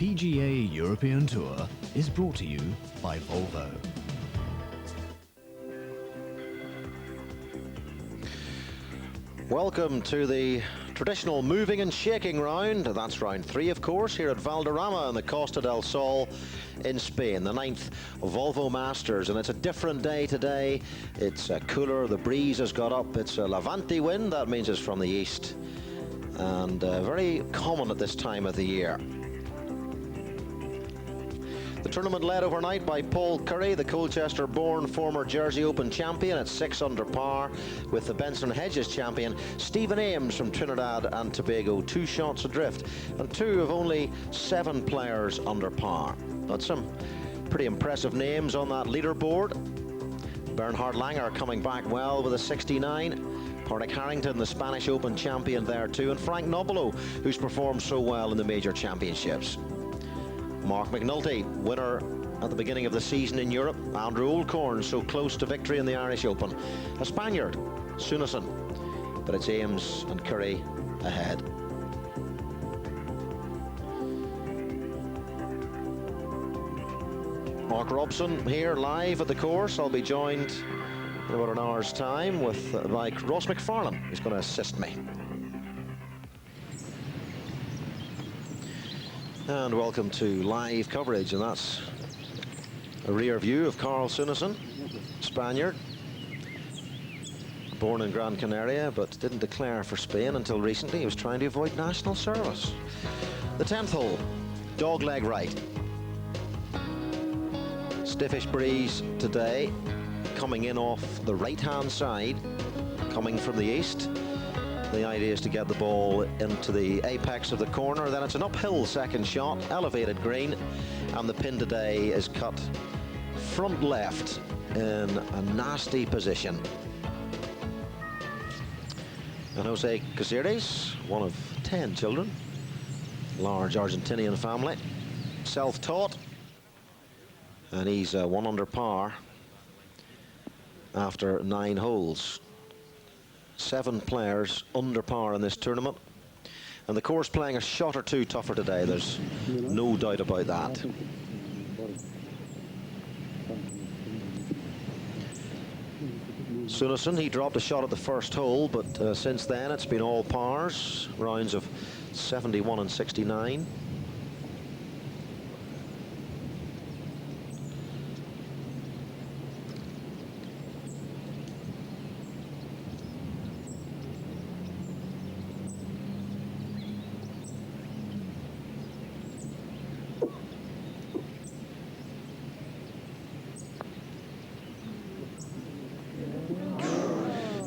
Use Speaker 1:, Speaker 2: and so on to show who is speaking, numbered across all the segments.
Speaker 1: PGA European Tour is brought to you by Volvo.
Speaker 2: Welcome to the traditional moving and shaking round. That's round 3, of course, here at Valderrama in the Costa del Sol in Spain, the 9th Volvo Masters, and it's a different day today. It's cooler, the breeze has got up, it's a Levante wind, that means it's from the east, and very common at this time of the year. The tournament led overnight by Paul Curry, the Colchester-born former Jersey Open champion, at 6 under par, with the Benson Hedges champion Stephen Ames from Trinidad and Tobago 2 shots adrift, and 2 of only 7 players under par. But some pretty impressive names on that leaderboard. Bernhard Langer coming back well with a 69. Padraig Harrington, the Spanish Open champion there too, and Frank Nobilo, who's performed so well in the major championships. Mark McNulty, winner at the beginning of the season in Europe. Andrew Olcorn, so close to victory in the Irish Open. A Spaniard, Sunison, but it's Ames and Curry ahead. Mark Robson here live at the course. I'll be joined in about an hour's time with Ross McFarlane, who's going to assist me. And welcome to live coverage, and that's a rear view of Carl Sunison, Spaniard, born in Gran Canaria but didn't declare for Spain until recently. He was trying to avoid national service. The 10th hole, dogleg right. Stiffish breeze today, coming in off the right-hand side, coming from the east. The idea is to get the ball into the apex of the corner. Then it's an uphill second shot, elevated green, and the pin today is cut front left in a nasty position. And Jose Caceres, one of 10 children, large Argentinian family, self-taught, and he's 1 under par after 9 holes. 7 players under par in this tournament, and the course playing a shot or 2 tougher today, there's no doubt about that. Sunison, he dropped a shot at the first hole, but since then it's been all pars, rounds of 71 and 69.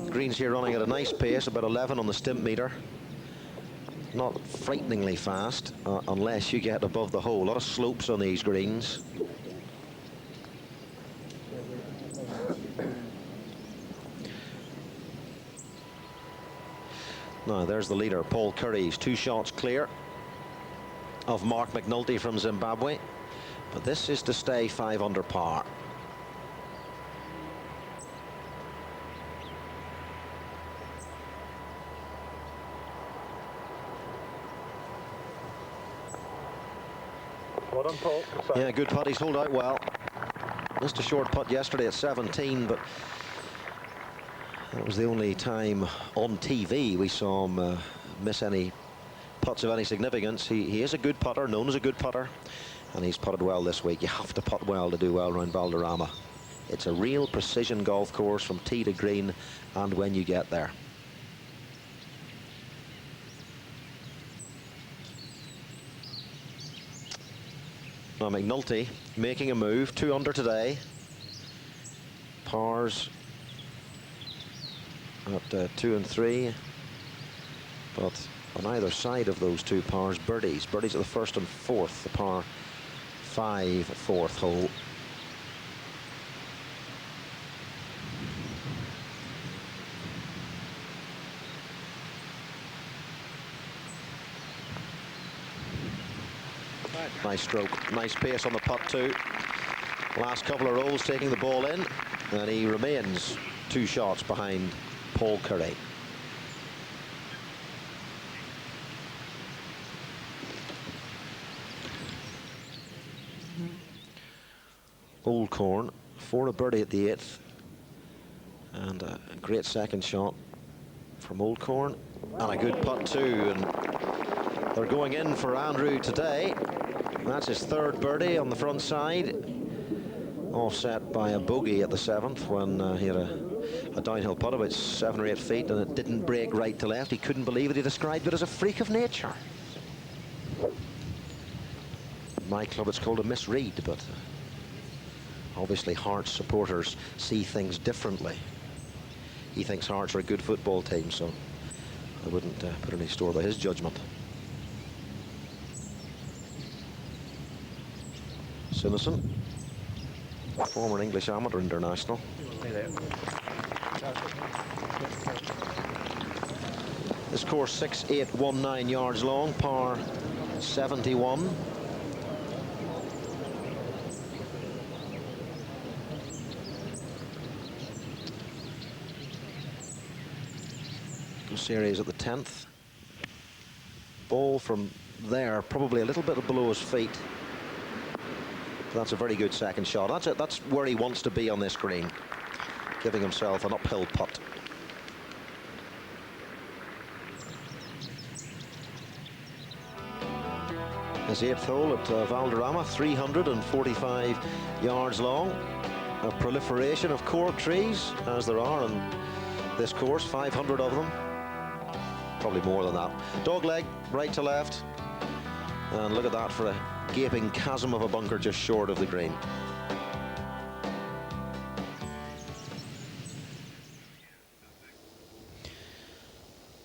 Speaker 2: Greens here running at a nice pace, about 11 on the stimp meter. Not frighteningly fast, unless you get above the hole. A lot of slopes on these greens. Now there's the leader, Paul Curry. He's 2 shots clear of Mark McNulty from Zimbabwe, but this is to stay 5 under par.
Speaker 3: Well done, Paul.
Speaker 2: Yeah, good putt. He's holed out well. Missed a short putt yesterday at 17, but that was the only time on TV we saw him miss any putts of any significance. He is a good putter, known as a good putter, and he's putted well this week. You have to putt well to do well around Valderrama. It's a real precision golf course from tee to green and when you get there. Now McNulty making a move, 2 under today. Pars at 2 and 3, but on either side of those 2 pars, birdies. Birdies at the 1st and 4th, the par 5 4th hole. Nice stroke, nice pace on the putt too. Last couple of rolls taking the ball in, and he remains 2 shots behind Paul Curry. Old Corn for a birdie at the 8th. And a great second shot from Old Corn. And a good putt too. And they're going in for Andrew today. That's his 3rd birdie on the front side. Offset by a bogey at the 7th when he had a downhill putt about 7 or 8 feet and it didn't break right to left. He couldn't believe it. He described it as a freak of nature. In my club it's called a misread, but obviously Hearts supporters see things differently. He thinks Hearts are a good football team, so I wouldn't put any store by his judgment. Sinnison, former English amateur international. This course 6,819 yards long, par 71. Series at the 10th. Ball from there, probably a little bit below his feet. That's a very good second shot. That's it. That's where he wants to be on this green, giving himself an uphill putt. His 8th hole at Valderrama, 345 yards long. A proliferation of cork trees, as there are on this course, 500 of them. Probably more than that. Dogleg, right to left. And look at that for a gaping chasm of a bunker just short of the green.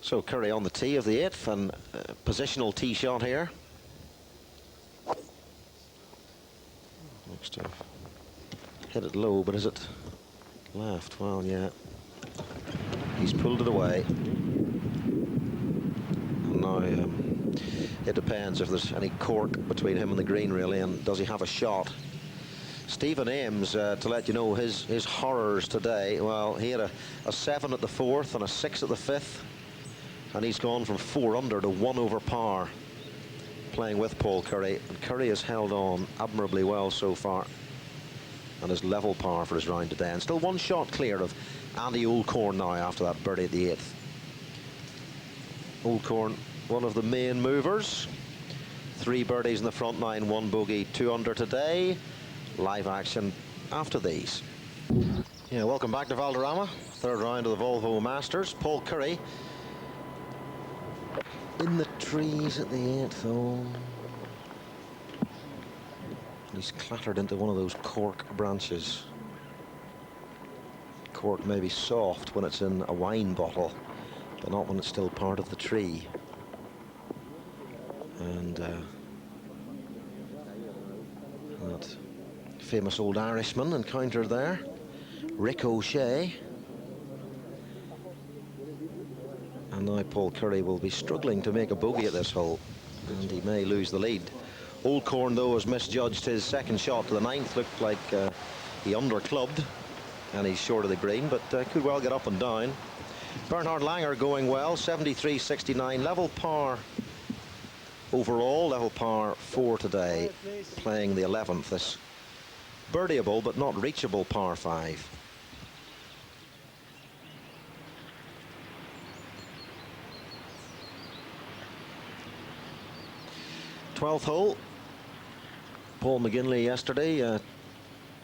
Speaker 2: So Curry on the tee of the 8th and positional tee shot here. Looks to have hit it low, but is it left? Well, yeah. He's pulled it away. Now, it depends if there's any cork between him and the green, really, and does he have a shot? Stephen Ames, to let you know his horrors today, well, he had a 7 at the 4th and a 6 at the 5th, and he's gone from 4 under to 1 over par, playing with Paul Curry, and Curry has held on admirably well so far, and is level par for his round today, and still 1 shot clear of Andy Old Corn now after that birdie at the 8th. Old Corn, one of the main movers. 3 birdies in the front 9, 1 bogey, 2 under today. Live action after these. Yeah, welcome back to Valderrama. 3rd round of the Volvo Masters. Paul Curry in the trees at the 8th hole. He's clattered into one of those cork branches. Cork may be soft when it's in a wine bottle, but not when it's still part of the tree. And that famous old Irishman encountered there, Rick O'Shea. And now Paul Curry will be struggling to make a bogey at this hole, and he may lose the lead. Old Corn, though, has misjudged his second shot to the 9th. Looked like he under-clubbed, and he's short of the green, but could well get up and down. Bernhard Langer going well, 73.69, level par overall, level par 4 today, playing the 11th, this birdieable but not reachable par 5. Twelfth hole. Paul McGinley yesterday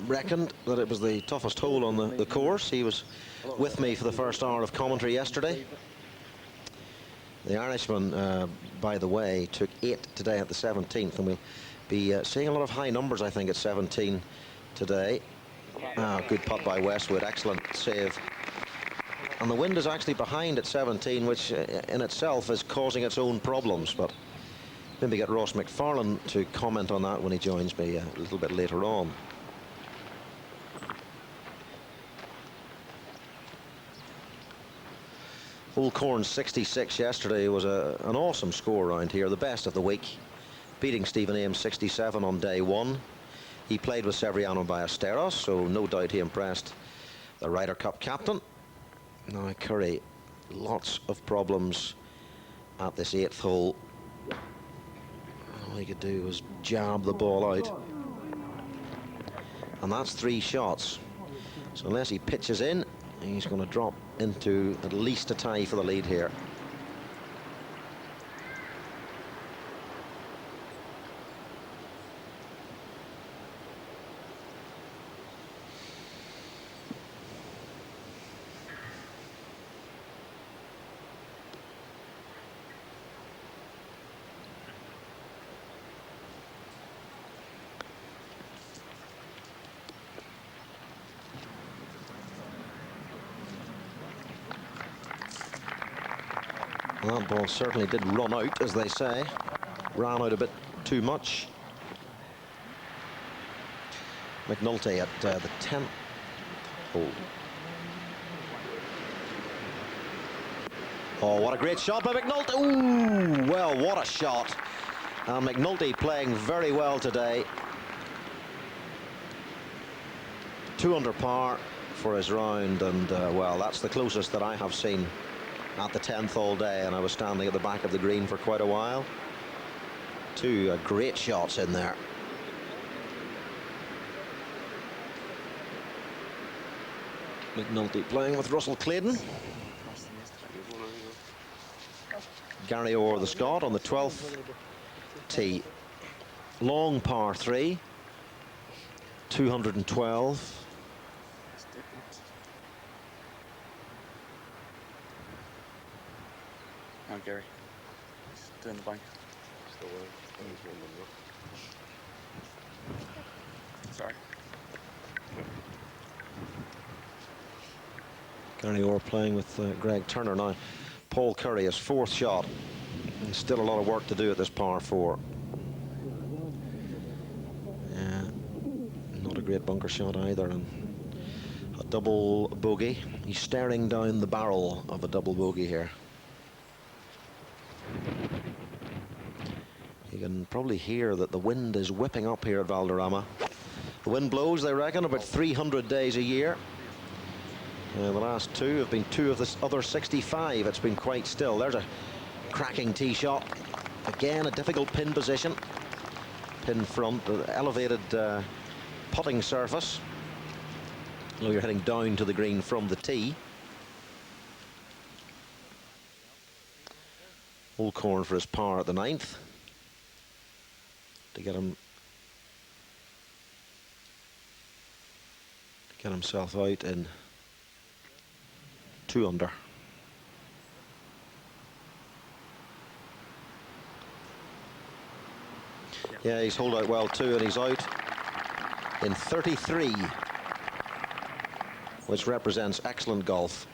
Speaker 2: reckoned that it was the toughest hole on the course. He was with me for the first hour of commentary yesterday. The Irishman, by the way, took 8 today at the 17th, and we'll be seeing a lot of high numbers, I think, at 17 today. Good putt by Westwood, excellent save. And the wind is actually behind at 17, which in itself is causing its own problems, but maybe get Ross McFarlane to comment on that when he joins me a little bit later on. Old Corn 66 yesterday was an awesome score around here, the best of the week, beating Stephen Ames 67 on day 1. He played with Severiano Ballesteros, so no doubt he impressed the Ryder Cup captain. Now Curry, lots of problems at this 8th hole. All he could do was jab the ball out, and that's 3 shots. So unless he pitches in, he's going to drop into at least a tie for the lead here. Well, that ball certainly did run out, as they say. Ran out a bit too much. McNulty at the 10th hole. Oh, what a great shot by McNulty. Ooh, well, what a shot. And McNulty playing very well today. 2 under par for his round, and well, that's the closest that I have seen at the 10th all day, and I was standing at the back of the green for quite a while. 2 great shots in there. McNulty playing with Russell Claydon. Gary Orr, the Scot, on the 12th tee. Long par 3. 212.
Speaker 3: Oh, Gary. Still in the bank. Still sorry.
Speaker 2: Gary Orr playing with Greg Turner now. Paul Curry, his 4th shot. There's still a lot of work to do at this par 4. Yeah, not a great bunker shot either, and a double bogey. He's staring down the barrel of a double bogey here. You can probably hear that the wind is whipping up here at Valderrama. The wind blows, they reckon, about 300 days a year. The last 2 have been 2 of the other 65. It's been quite still. There's a cracking tee shot. Again, a difficult pin position. Pin front, elevated putting surface. Although you're heading down to the green from the tee. Old Corn for his par at the 9th. To get himself out in 2 under. Yeah, he's holed out well too, and he's out in 33, which represents excellent golf.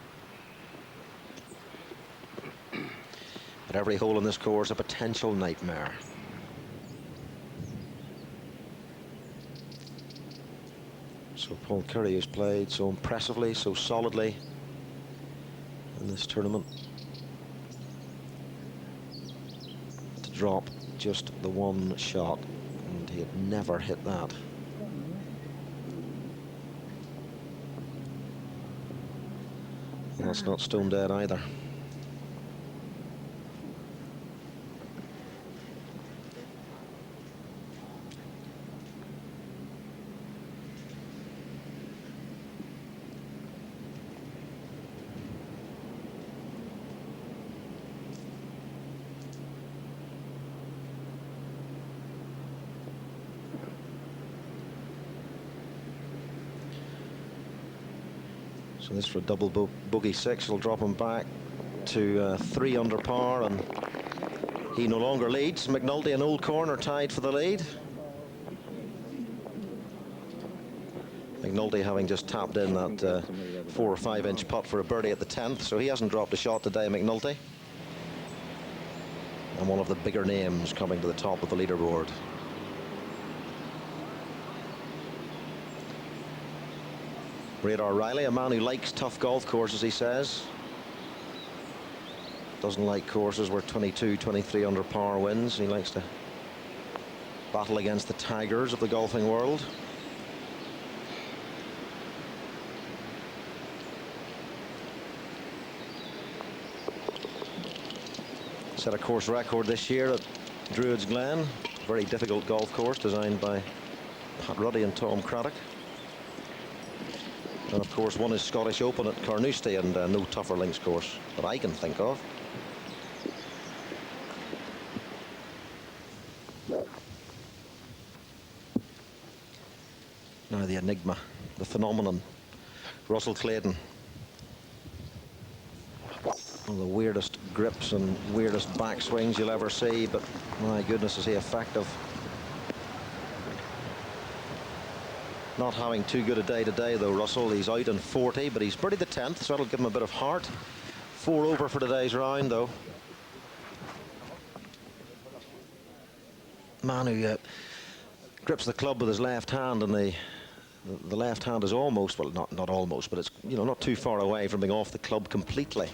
Speaker 2: But every hole in this course a potential nightmare. So Paul Curry has played so impressively, so solidly in this tournament. To drop just the 1 shot, and he had never hit that. And that's not stone dead either. So this for a double bogey 6 will drop him back to 3 under par, and he no longer leads. McNulty and Old Corn are tied for the lead. McNulty having just tapped in that 4 or 5 inch putt for a birdie at the 10th, so he hasn't dropped a shot today, McNulty. And one of the bigger names coming to the top of the leaderboard. Radar Riley, a man who likes tough golf courses, he says. Doesn't like courses where 22, 23 under par wins. He likes to battle against the tigers of the golfing world. Set a course record this year at Druids Glen. Very difficult golf course designed by Pat Ruddy and Tom Craddock. And of course won his Scottish Open at Carnoustie, and no tougher links course that I can think of. Now the enigma, the phenomenon, Russell Clayton. One of the weirdest grips and weirdest backswings you'll ever see, but my goodness, is he effective. Not having too good a day today though, Russell. He's out in 40, but he's birdied the 10th, so that'll give him a bit of heart. 4 over for today's round though. Man who grips the club with his left hand, and the left hand is almost, well, not almost, but it's, you know, not too far away from being off the club completely.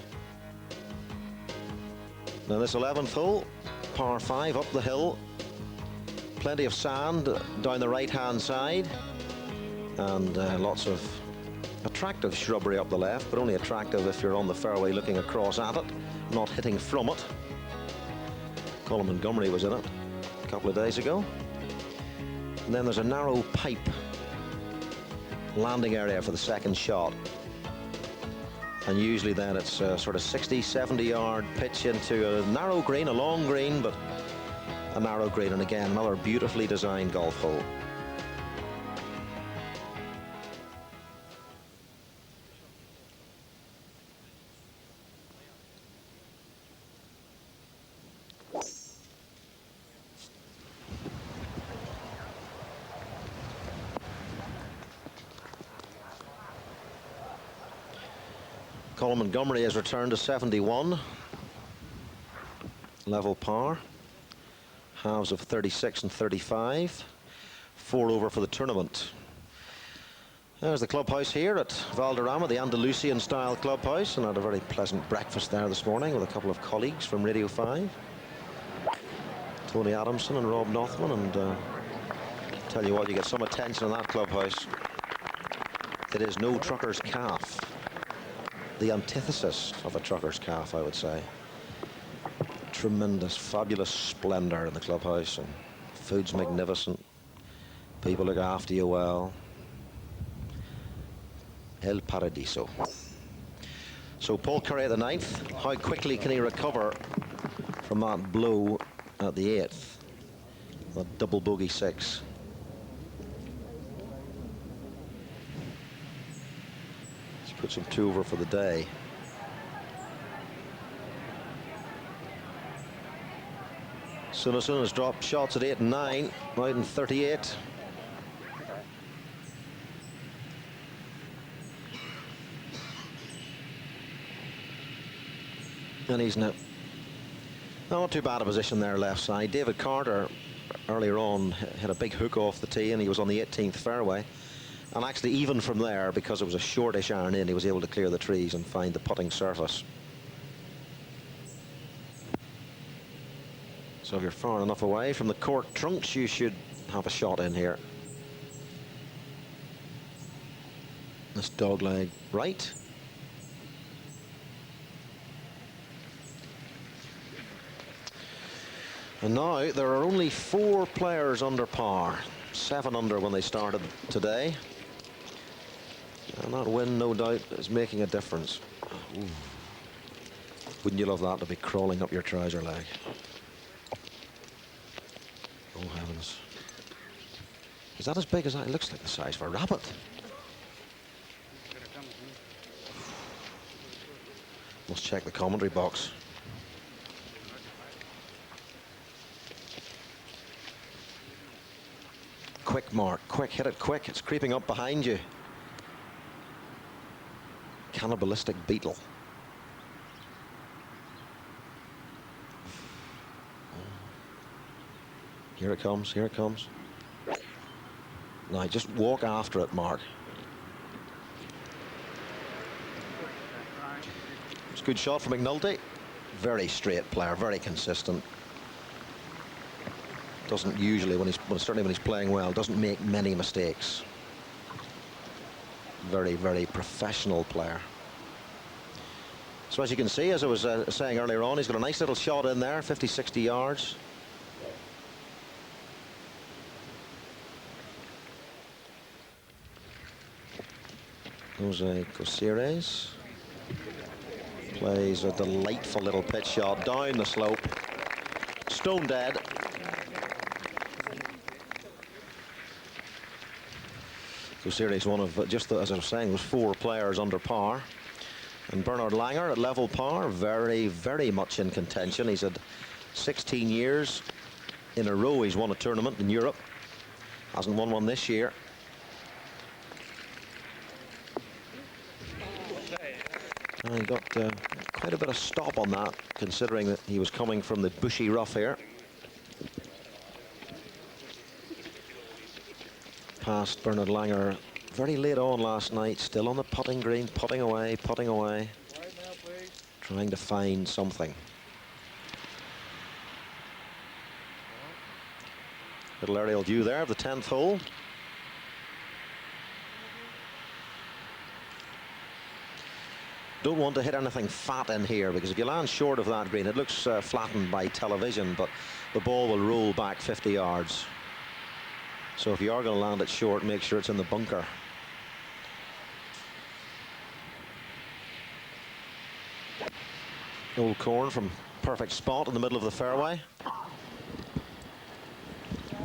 Speaker 2: Now this 11th hole, par 5 up the hill. Plenty of sand down the right-hand side, and lots of attractive shrubbery up the left, but only attractive if you're on the fairway looking across at it, not hitting from it. Colin Montgomery was in it a couple of days ago. And then there's a narrow pipe landing area for the second shot. And usually then it's a sort of 60, 70 yard pitch into a narrow green, a long green, but a narrow green. And again, another beautifully designed golf hole. Colin Montgomery has returned to 71. Level par. Halves of 36 and 35. 4 over for the tournament. There's the clubhouse here at Valderrama, the Andalusian style clubhouse, and I had a very pleasant breakfast there this morning with a couple of colleagues from Radio 5. Tony Adamson and Rob Nothman, and tell you what, you get some attention in that clubhouse. It is no trucker's calf. The antithesis of a trucker's calf, I would say. Tremendous, fabulous splendor in the clubhouse, and food's magnificent. People look after you well. El Paradiso. So Paul Curry at the 9th. How quickly can he recover from that blow at the 8th? That double bogey 6. Puts him 2 over for the day. Sunnison has dropped shots at 8 and 9, out in 38. And he's now not too bad a position there left side. David Carter earlier on had a big hook off the tee, and he was on the 18th fairway. And actually, even from there, because it was a shortish iron in, he was able to clear the trees and find the putting surface. So if you're far enough away from the cork trunks, you should have a shot in here. This dogleg right. And now there are only 4 players under par. 7 under when they started today. And that win, no doubt, is making a difference. Ooh. Wouldn't you love that to be crawling up your trouser leg? Oh, heavens. Is that as big as that? It looks like the size of a rabbit. Must check the commentary box. Quick, Mark, quick, hit it quick. It's creeping up behind you. Cannibalistic beetle. Here it comes, here it comes. Now just walk after it, Mark. It's a good shot from McNulty. Very straight player, very consistent. Doesn't usually, certainly when he's playing well, doesn't make many mistakes. Very, very professional player. So as you can see, as I was saying earlier on, he's got a nice little shot in there, 50, 60 yards. Jose Cosires plays a delightful little pitch shot down the slope. Stone dead. Cosires, one of, just as I was saying, was 4 players under par. And Bernard Langer at level par, very, very much in contention. He's had 16 years in a row he's won a tournament in Europe. Hasn't won one this year. And he got quite a bit of stop on that, considering that he was coming from the bushy rough here. Past Bernard Langer very late on last night, still on the putting green, putting away, trying to find something. Little aerial view there of the 10th hole. Don't want to hit anything fat in here, because if you land short of that green, it looks flattened by television, but the ball will roll back 50 yards. So if you are going to land it short, make sure it's in the bunker. Old Corn from perfect spot in the middle of the fairway.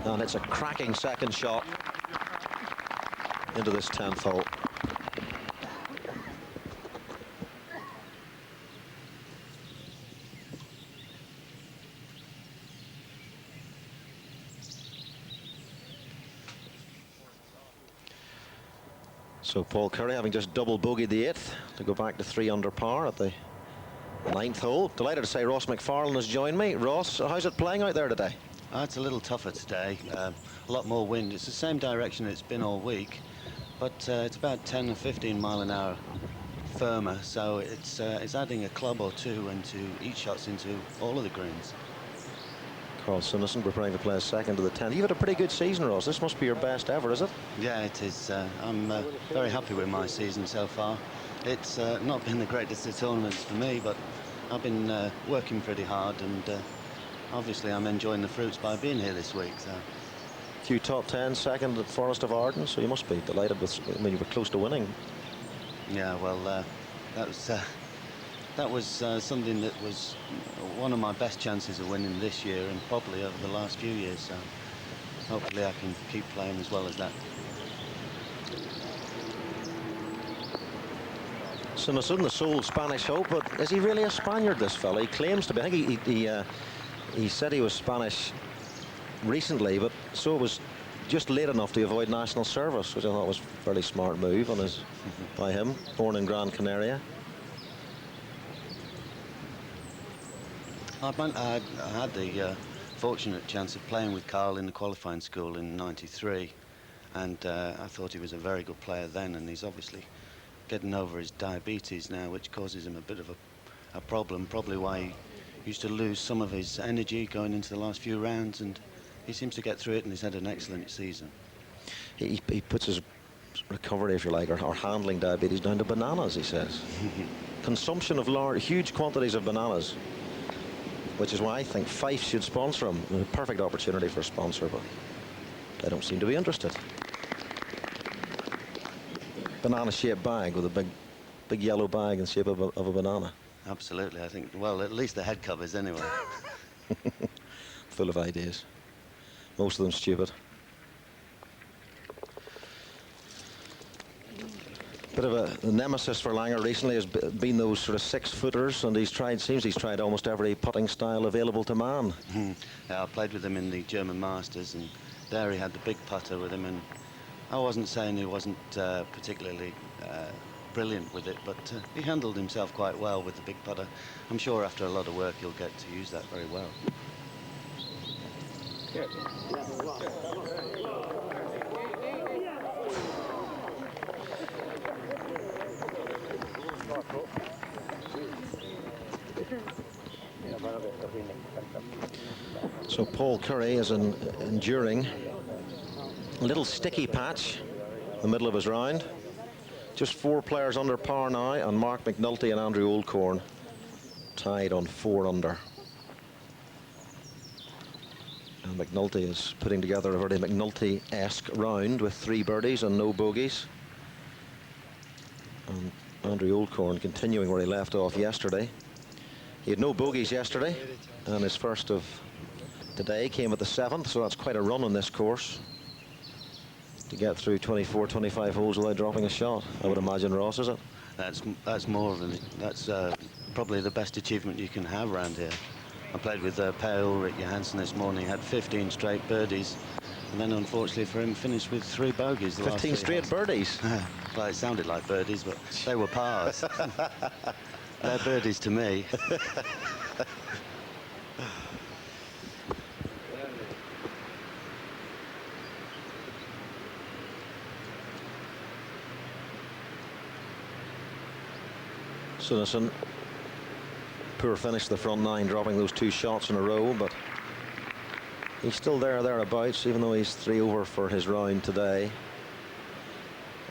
Speaker 2: And it's a cracking second shot into this 10th hole. So Paul Curry, having just double bogeyed the 8th to go back to 3 under par at the 9th hole. Delighted to say Ross McFarlane has joined me. Ross, how's it playing out there today?
Speaker 4: It's a little tougher today. A lot more wind. It's the same direction it's been all week, but it's about 10 or 15 mile an hour firmer, so it's adding a club or two into each shots into all of the greens.
Speaker 2: Carl Sunnison preparing to play a second to the 10th. You've had a pretty good season, Ross. This must be your best ever, is it?
Speaker 4: Yeah, it is. I'm very happy with my season so far. It's not been the greatest of tournaments for me, but I've been working pretty hard, and obviously I'm enjoying the fruits by being here this week. So.
Speaker 2: A few top 10, second at Forest of Arden, so you must be delighted with, I mean, you were close to winning.
Speaker 4: Yeah, well, that was something that was one of my best chances of winning this year, and probably over the last few years, so hopefully I can keep playing as well as that.
Speaker 2: Sunnison, the sole Spanish hope, but is he really a Spaniard, this fella? He claims to be. I think he said he was Spanish recently, but so it was just late enough to avoid national service, which I thought was a fairly smart move on his by him, born in Gran Canaria.
Speaker 4: I had the fortunate chance of playing with Carl in the qualifying school in '93, and I thought he was a very good player then, and he's obviously getting over his diabetes now, which causes him a bit of a problem, probably why he used to lose some of his energy going into the last few rounds, and he seems to get through it, and he's had an excellent season.
Speaker 2: He puts his recovery, if you like, or handling diabetes down to bananas, he says. Consumption of huge quantities of bananas, which is why I think Fife should sponsor him. A perfect opportunity for a sponsor, but they don't seem to be interested. Banana-shaped bag with a big yellow bag in shape of a banana.
Speaker 4: Absolutely, I think, well, at least the head covers anyway.
Speaker 2: Full of ideas. Most of them stupid. Bit of a nemesis for Langer recently has been those sort of 6-footers, and seems he's tried almost every putting style available to man.
Speaker 4: Yeah, I played with him in the German Masters, and there he had the big putter with him, and I wasn't saying he wasn't particularly brilliant with it, but he handled himself quite well with the big putter. I'm sure after a lot of work he'll get to use that very well.
Speaker 2: So Paul Curry is enduring a little sticky patch in the middle of his round. Just 4 players under par now, and Mark McNulty and Andrew Oldcorn tied on 4 under. And McNulty is putting together a very McNulty-esque round with 3 birdies and no bogeys. And Andrew Oldcorn continuing where he left off yesterday. He had no bogeys yesterday, and his first of today came at the 7th, so that's quite a run on this course to get through 24, 25 holes without dropping a shot. I would imagine, Ross, is it?
Speaker 4: That's more than that's probably the best achievement you can have around here. I played with Per Ulrich Johansson this morning, had 15 straight birdies, and then unfortunately for him finished with 3 bogeys.
Speaker 2: 15 straight birdies?
Speaker 4: Well, it sounded like birdies, but they were pars. They're birdies to me.
Speaker 2: Sunnison, poor finish the front 9, dropping those 2 shots in a row, but he's still thereabouts, even though he's 3 over for his round today.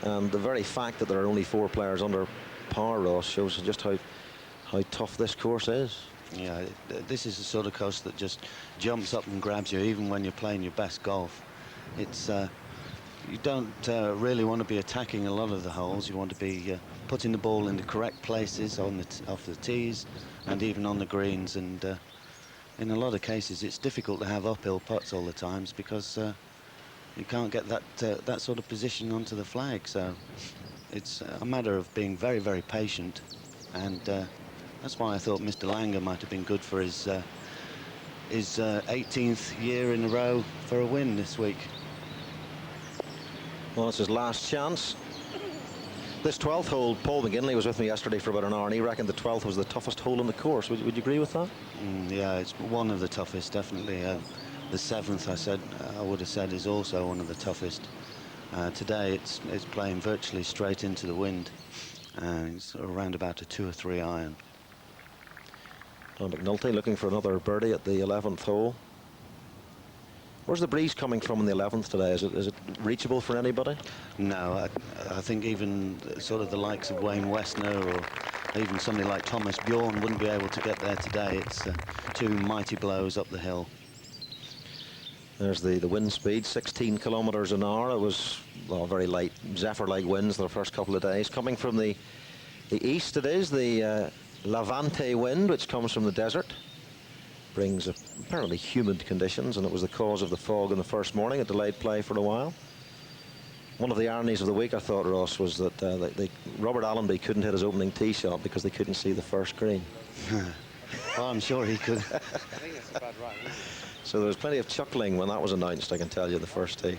Speaker 2: And the very fact that there are only 4 players under par, Ross, shows just how tough this course is.
Speaker 4: Yeah, this is the sort of course that just jumps up and grabs you, even when you're playing your best golf. It's you don't really want to be attacking a lot of the holes. You want to be putting the ball in the correct places off the tees and even on the greens. And in a lot of cases, it's difficult to have uphill putts all the times because you can't get that sort of position onto the flag. So it's a matter of being very, very patient, and that's why I thought Mr. Langer might have been good for his 18th year in a row for a win this week.
Speaker 2: Well, it's his last chance. This 12th hole, Paul McGinley was with me yesterday for about an hour, and he reckoned the 12th was the toughest hole in the course. Would you agree with that?
Speaker 4: Yeah, it's one of the toughest, definitely. The 7th, I would have said, is also one of the toughest. Today, it's playing virtually straight into the wind. It's around about a 2 or 3 iron.
Speaker 2: Well, McNulty looking for another birdie at the 11th hole. Where's the breeze coming from in the 11th today? Is it reachable for anybody?
Speaker 4: No, I think even sort of the likes of Wayne Westner or even somebody like Thomas Bjorn wouldn't be able to get there today. It's 2 mighty blows up the hill.
Speaker 2: There's the wind speed, 16 kilometers an hour. It was, well, very light zephyr-like winds the first couple of days. Coming from the east, it is the Levante wind, which comes from the desert. Brings apparently humid conditions, and it was the cause of the fog in the first morning. It delayed play for a while. One of the ironies of the week, I thought, Ross, was that Robert Allenby couldn't hit his opening tee shot because they couldn't see the first green.
Speaker 4: Well, I'm sure he could.
Speaker 3: I think that's a bad right.
Speaker 2: So there was plenty of chuckling when that was announced, I can tell you, the first tee.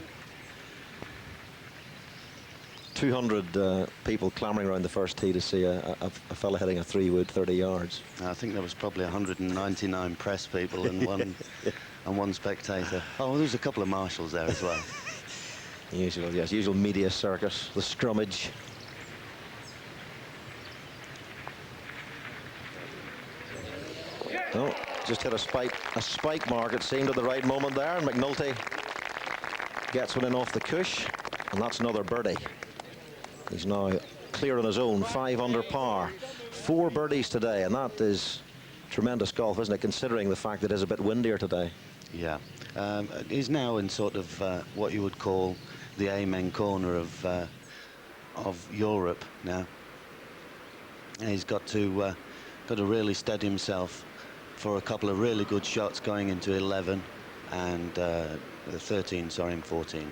Speaker 2: 200 people clamoring around the first tee to see a fella hitting a 3-wood 30 yards.
Speaker 4: I think there was probably 199 press people and one spectator. Oh, there was a couple of marshals there as well.
Speaker 2: Usual media circus, the scrummage. Oh, just hit a spike mark, it seemed, at the right moment there, and McNulty gets one in off the cush, and that's another birdie. He's now clear on his own, 5 under par. 4 birdies today, and that is tremendous golf, isn't it, considering the fact that it is a bit windier today?
Speaker 4: Yeah. He's now in sort of what you would call the amen corner of Europe now. And he's got to really steady himself for a couple of really good shots going into 11 and 13, sorry, and 14.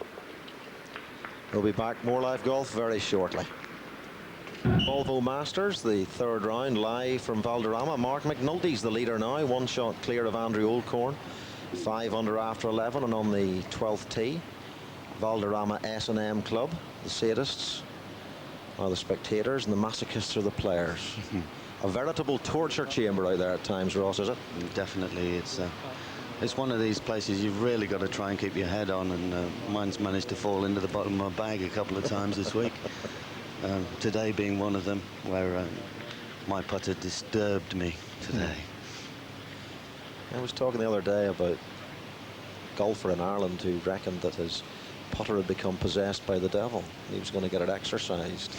Speaker 2: We'll be back, more live golf very shortly. Volvo Masters, the 3rd round, live from Valderrama. Mark McNulty's the leader now, 1 shot clear of Andrew Oldcorn. 5 under after 11, and on the 12th tee, Valderrama S&M Club. The sadists are the spectators, and the masochists are the players. A veritable torture chamber out there at times, Ross, is it?
Speaker 4: Definitely. It's one of these places you've really got to try and keep your head on, and mine's managed to fall into the bottom of my bag a couple of times this week. Today being one of them, where my putter disturbed me today.
Speaker 2: I was talking the other day about a golfer in Ireland who reckoned that his putter had become possessed by the devil. He was going to get it exorcised.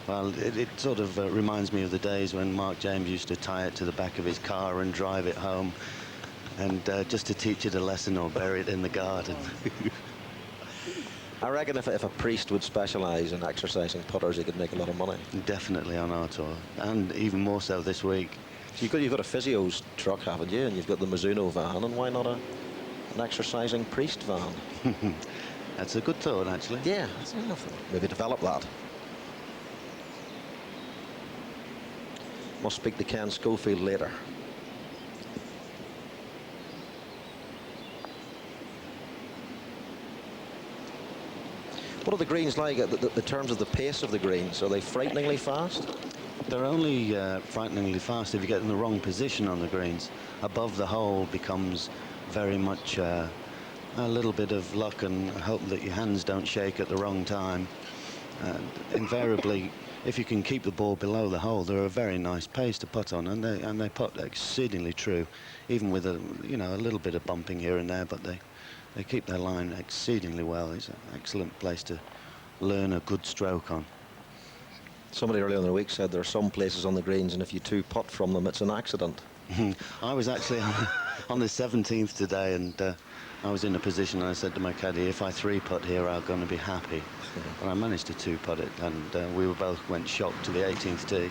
Speaker 4: Well, it sort of reminds me of the days when Mark James used to tie it to the back of his car and drive it home, and just to teach it a lesson or bury it in the garden.
Speaker 2: I reckon if a priest would specialise in exercising putters, he could make a lot of money.
Speaker 4: Definitely on our tour, and even more so this week.
Speaker 2: So you've got a physio's truck, haven't you? And you've got the Mizuno van, and why not an exercising priest van?
Speaker 4: That's a good thought, actually.
Speaker 2: Yeah, maybe develop that. Must speak to Ken Schofield later. What are the greens like in terms of the pace of the greens? Are they frighteningly fast?
Speaker 4: They're only frighteningly fast if you get in the wrong position on the greens. Above the hole becomes very much a little bit of luck and hope that your hands don't shake at the wrong time. Invariably, if you can keep the ball below the hole, they're a very nice pace to putt on, and they putt exceedingly true, even with a little bit of bumping here and there. But they keep their line exceedingly well. It's an excellent place to learn a good stroke on.
Speaker 2: Somebody earlier in the week said there are some places on the greens, and if you two putt from them, it's an accident.
Speaker 4: I was actually on the 17th today, and I was in a position, and I said to my caddy, if I 3-putt here, I'm going to be happy. And I managed to 2-putt it, and we went shocked to the 18th tee.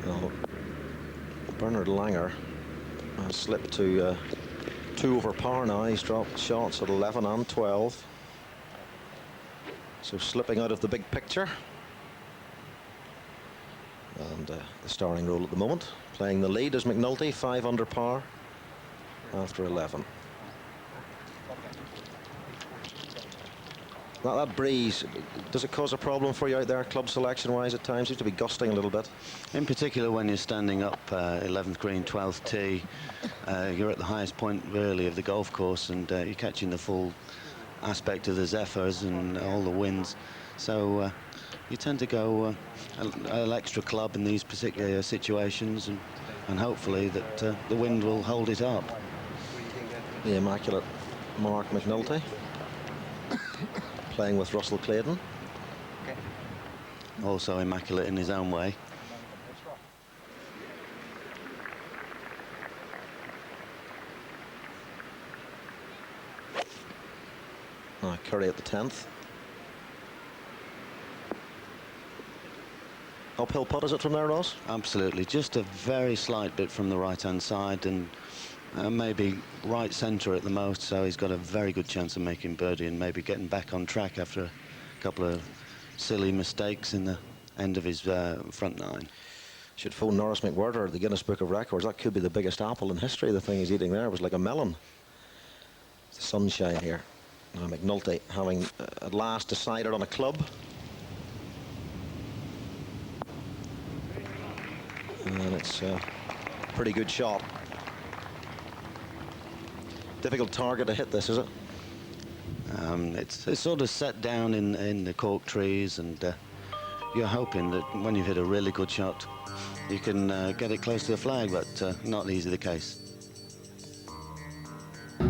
Speaker 2: Well, Bernard Langer has slipped to 2 over par now. He's dropped shots at 11 and 12. So slipping out of the big picture. And the starring role at the moment. Playing the lead is McNulty, 5 under par after 11. That breeze, does it cause a problem for you out there, club selection-wise at times? Seems to be gusting a little bit.
Speaker 4: In particular, when you're standing up 11th green, 12th tee, you're at the highest point, really, of the golf course, and you're catching the full aspect of the zephyrs and all the winds. So you tend to go an extra club in these particular situations, and hopefully that the wind will hold it up.
Speaker 2: The immaculate Mark McNulty. Playing with Russell Clayton.
Speaker 4: Also immaculate in his own way.
Speaker 2: Now Curry at the 10th. Uphill putt, is it from there, Ross?
Speaker 4: Absolutely, just a very slight bit from the right-hand side, and maybe right centre at the most, so he's got a very good chance of making birdie and maybe getting back on track after a couple of silly mistakes in the end of his front 9.
Speaker 2: Should phone Norris McWhirter at the Guinness Book of Records. That could be the biggest apple in history. The thing he's eating there was like a melon. It's the sunshine here. Now McNulty having at last decided on a club. And it's a pretty good shot. Difficult target to hit this, is it?
Speaker 4: It's sort of set down in the cork trees, and you're hoping that when you hit a really good shot, you can get it close to the flag, but not easily the case.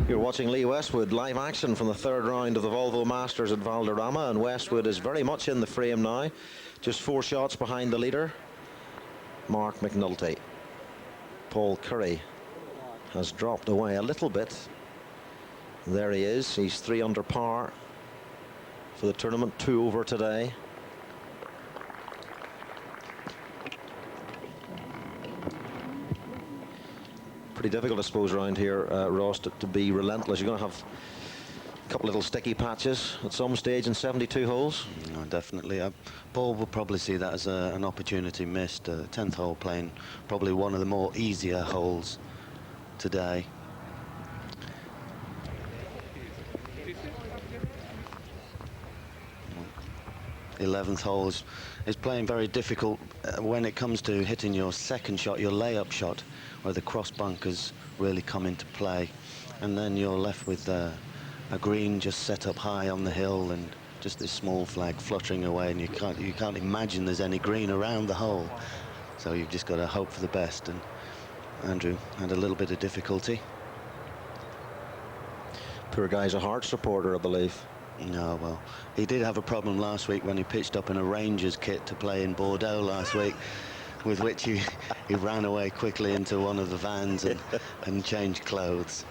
Speaker 2: You're watching Lee Westwood live action from the 3rd round of the Volvo Masters at Valderrama, and Westwood is very much in the frame now, just 4 shots behind the leader, Mark McNulty. Paul Curry has dropped away a little bit. There he is. He's 3 under par for the tournament, 2 over today. Pretty difficult, I suppose, around here, Ross, to be relentless. You're going to have a couple little sticky patches at some stage in 72 holes.
Speaker 4: No, definitely. Paul will probably see that as an opportunity missed. 10th hole playing probably one of the more easier holes today. 11th hole is playing very difficult when it comes to hitting your second shot, your layup shot, where the cross bunkers really come into play, and then you're left with a green just set up high on the hill and just this small flag fluttering away, and you can't imagine there's any green around the hole, so you've just got to hope for the best. And Andrew had a little bit of difficulty.
Speaker 2: Poor guy's a Hearts supporter, I believe.
Speaker 4: No, well, he did have a problem last week when he pitched up in a Rangers kit to play in Bordeaux last week, with which he ran away quickly into one of the vans and changed clothes.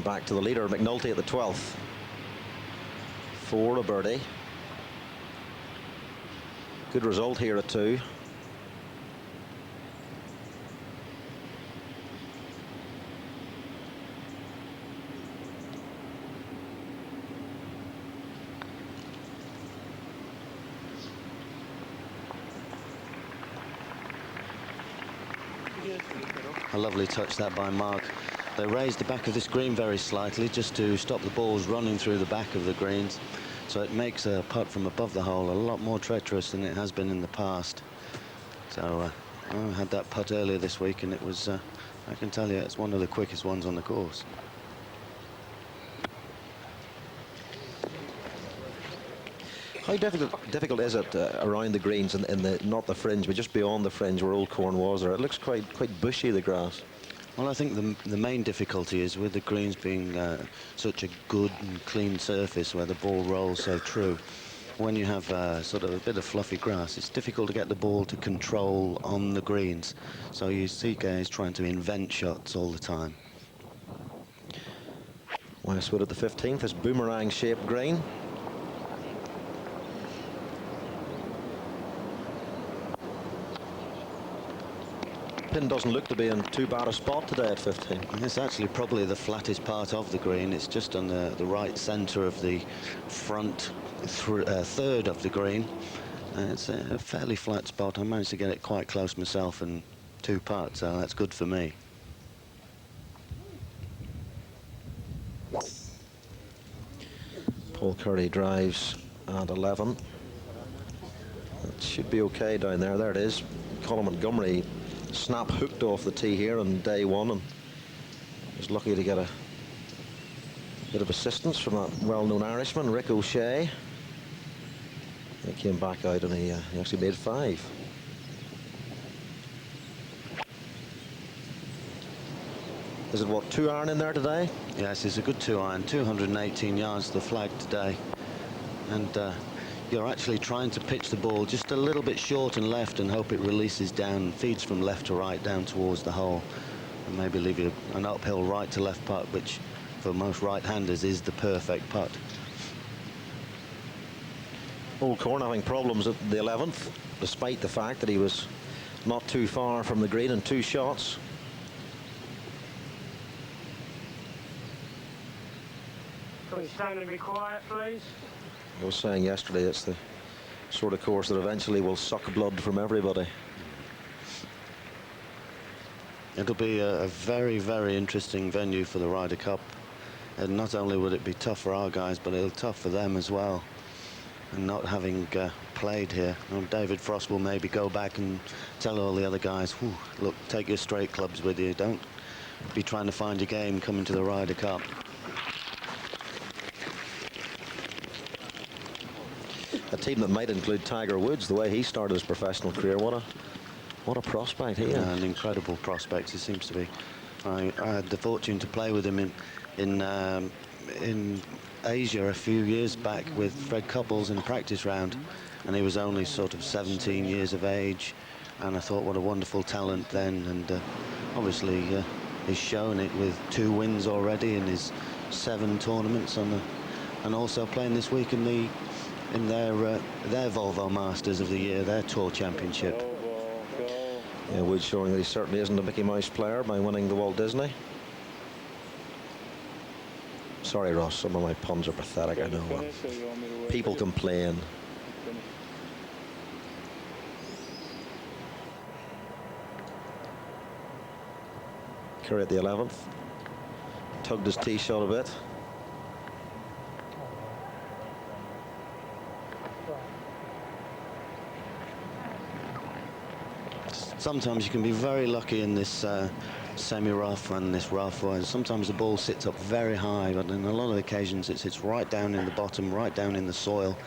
Speaker 2: back to the leader, McNulty, at the 12th. For a birdie. Good result here at 2.
Speaker 4: A lovely touch that by Mark. They raised the back of this green very slightly just to stop the balls running through the back of the greens. So it makes a putt from above the hole a lot more treacherous than it has been in the past. So I had that putt earlier this week, and it was, I can tell you, it's one of the quickest ones on the course.
Speaker 2: How difficult is it around the greens in the, not the fringe, but just beyond the fringe where Old Corn was there? It looks quite bushy, the grass.
Speaker 4: Well, I think the main difficulty is with the greens being such a good and clean surface where the ball rolls so true. When you have sort of a bit of fluffy grass, it's difficult to get the ball to control on the greens. So you see guys trying to invent shots all the time.
Speaker 2: Westwood at the 15th, this boomerang-shaped green. Pin doesn't look to be in too bad a spot today at 15.
Speaker 4: And it's actually probably the flattest part of the green. It's just on the right centre of the front third of the green. And it's a fairly flat spot. I managed to get it quite close myself and 2 putts, so that's good for me.
Speaker 2: Paul Curry drives at 11. It should be okay down there. There it is. Colin Montgomery snap hooked off the tee here on day 1 and was lucky to get a bit of assistance from that well-known Irishman, Rick O'Shea. He came back out and he actually made 5. Is it what, 2-iron in there today?
Speaker 4: Yes, it's a good 2-iron, 218 yards to the flag today. And you're actually trying to pitch the ball just a little bit short and left and hope it releases down, feeds from left to right down towards the hole, and maybe leave you an uphill right to left putt, which for most right-handers is the perfect putt.
Speaker 2: Old Corn having problems at the 11th, despite the fact that he was not too far from the green in 2 shots.
Speaker 5: Can we stand and be quiet, please?
Speaker 2: I was saying yesterday, it's the sort of course that eventually will suck blood from everybody.
Speaker 4: It'll be a very, very interesting venue for the Ryder Cup. And not only would it be tough for our guys, but it'll be tough for them as well. And not having played here, David Frost will maybe go back and tell all the other guys, look, take your straight clubs with you. Don't be trying to find your game coming to the Ryder Cup.
Speaker 2: A team that might include Tiger Woods, the way he started his professional career. What a prospect he is.
Speaker 4: An incredible prospect he seems to be. I had the fortune to play with him in Asia a few years back with Fred Couples in a practice round, and he was only sort of 17 years of age, and I thought what a wonderful talent then, and obviously he's shown it with 2 wins already in his 7 tournaments, and also playing this week in their Volvo Masters of the year, their tour championship.
Speaker 2: Yeah, Woods showing that he certainly isn't a Mickey Mouse player by winning the Walt Disney. Sorry, Ross, some of my puns are pathetic, I know. People complain. Curry at the 11th. Tugged his tee shot a bit.
Speaker 4: Sometimes you can be very lucky in this semi-rough and this rough. Sometimes the ball sits up very high, but on a lot of occasions it sits right down in the bottom, right down in the soil,